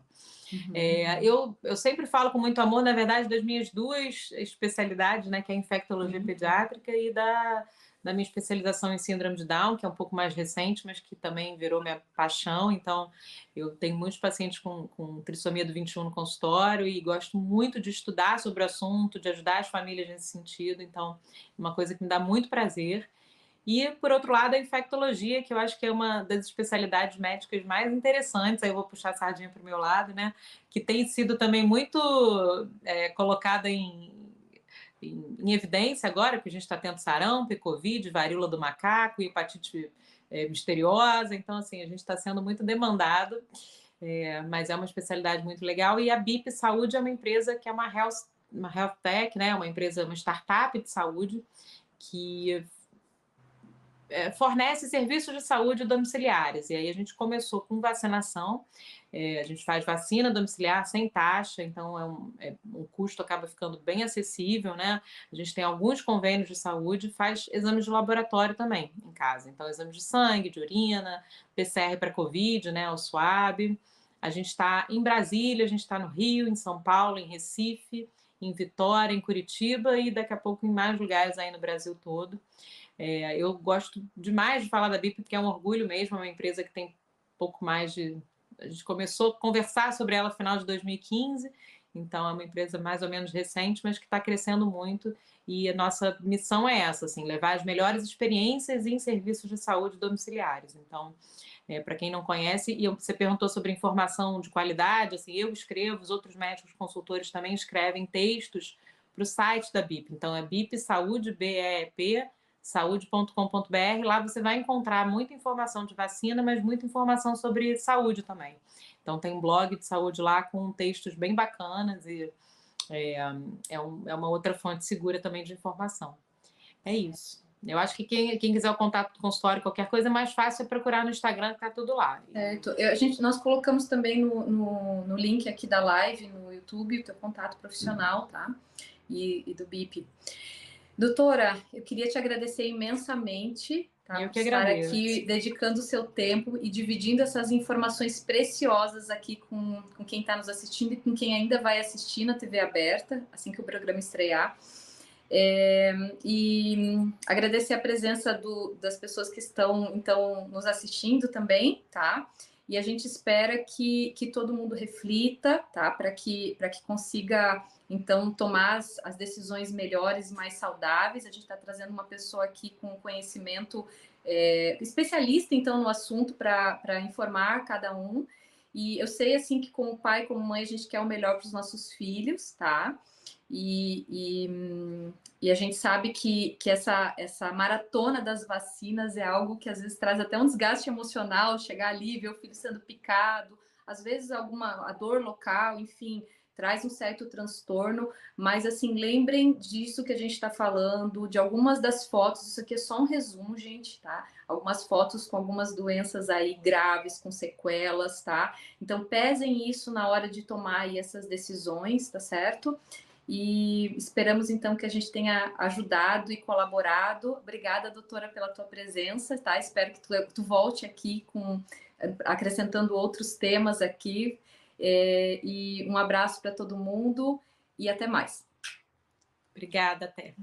[SPEAKER 2] Eu sempre falo com muito amor, na verdade, das minhas 2 especialidades, né, que é a infectologia pediátrica e da minha especialização em síndrome de Down, que é um pouco mais recente, mas que também virou minha paixão. Então, eu tenho muitos pacientes com trissomia do 21 no consultório e gosto muito de estudar sobre o assunto, de ajudar as famílias nesse sentido. Então, é uma coisa que me dá muito prazer. E, por outro lado, a infectologia, que eu acho que é uma das especialidades médicas mais interessantes, aí eu vou puxar a sardinha para o meu lado, né? Que tem sido também muito colocada em evidência agora, porque a gente está tendo sarampo, Covid, varíola do macaco, hepatite misteriosa. Então, assim, a gente está sendo muito demandado, mas é uma especialidade muito legal. E a BIP Saúde é uma empresa que é uma health tech, né? Uma startup de saúde que fornece serviços de saúde domiciliares. E aí a gente começou com vacinação. A gente faz vacina domiciliar sem taxa, então o custo acaba ficando bem acessível, né? A gente tem alguns convênios de saúde, faz exames de laboratório também em casa. Então, exames de sangue, de urina, PCR para Covid, né? O swab. A gente está em Brasília, a gente está no Rio, em São Paulo, em Recife, em Vitória, em Curitiba e daqui a pouco em mais lugares aí no Brasil todo. Eu gosto demais de falar da BIP, porque é um orgulho mesmo, é uma empresa que tem pouco mais de... A gente começou a conversar sobre ela no final de 2015, então é uma empresa mais ou menos recente, mas que está crescendo muito, e a nossa missão é essa, assim, levar as melhores experiências em serviços de saúde domiciliares. Então, para quem não conhece, e você perguntou sobre informação de qualidade, assim, eu escrevo, os outros médicos consultores também escrevem textos para o site da BIP, então é BIP Saúde, BEP, saúde.com.br. Lá você vai encontrar muita informação de vacina, mas muita informação sobre saúde também. Então tem um blog de saúde lá com textos bem bacanas e é uma outra fonte segura também de informação. É isso. Eu acho que quem quiser o contato do consultório, qualquer coisa, é mais fácil procurar no Instagram, que tá tudo lá.
[SPEAKER 1] Certo. Nós colocamos também no link aqui da live, no YouTube, o teu contato profissional, tá? E do BIP. Doutora, eu queria te agradecer imensamente, tá,
[SPEAKER 2] Eu
[SPEAKER 1] por
[SPEAKER 2] que
[SPEAKER 1] estar
[SPEAKER 2] agradeço.
[SPEAKER 1] aqui dedicando o seu tempo e dividindo essas informações preciosas aqui com quem está nos assistindo e com quem ainda vai assistir na TV aberta, assim que o programa estrear. E agradecer a presença das pessoas que estão, então, nos assistindo também, tá? E a gente espera que todo mundo reflita, tá? Para que consiga, então, tomar as decisões melhores e mais saudáveis. A gente está trazendo uma pessoa aqui com conhecimento especialista, então, no assunto para informar cada um. E eu sei, assim, que como pai, como mãe, a gente quer o melhor para os nossos filhos, tá? E a gente sabe que essa maratona das vacinas é algo que às vezes traz até um desgaste emocional, chegar ali, ver o filho sendo picado, às vezes a dor local, enfim, traz um certo transtorno, mas assim, lembrem disso que a gente está falando, de algumas das fotos, isso aqui é só um resumo, gente, tá? Algumas fotos com algumas doenças aí graves, com sequelas, tá? Então, pesem isso na hora de tomar aí essas decisões, tá certo? E esperamos, então, que a gente tenha ajudado e colaborado. Obrigada, doutora, pela tua presença, tá? Espero que tu volte aqui acrescentando outros temas aqui. E um abraço para todo mundo e até mais.
[SPEAKER 2] Obrigada, até.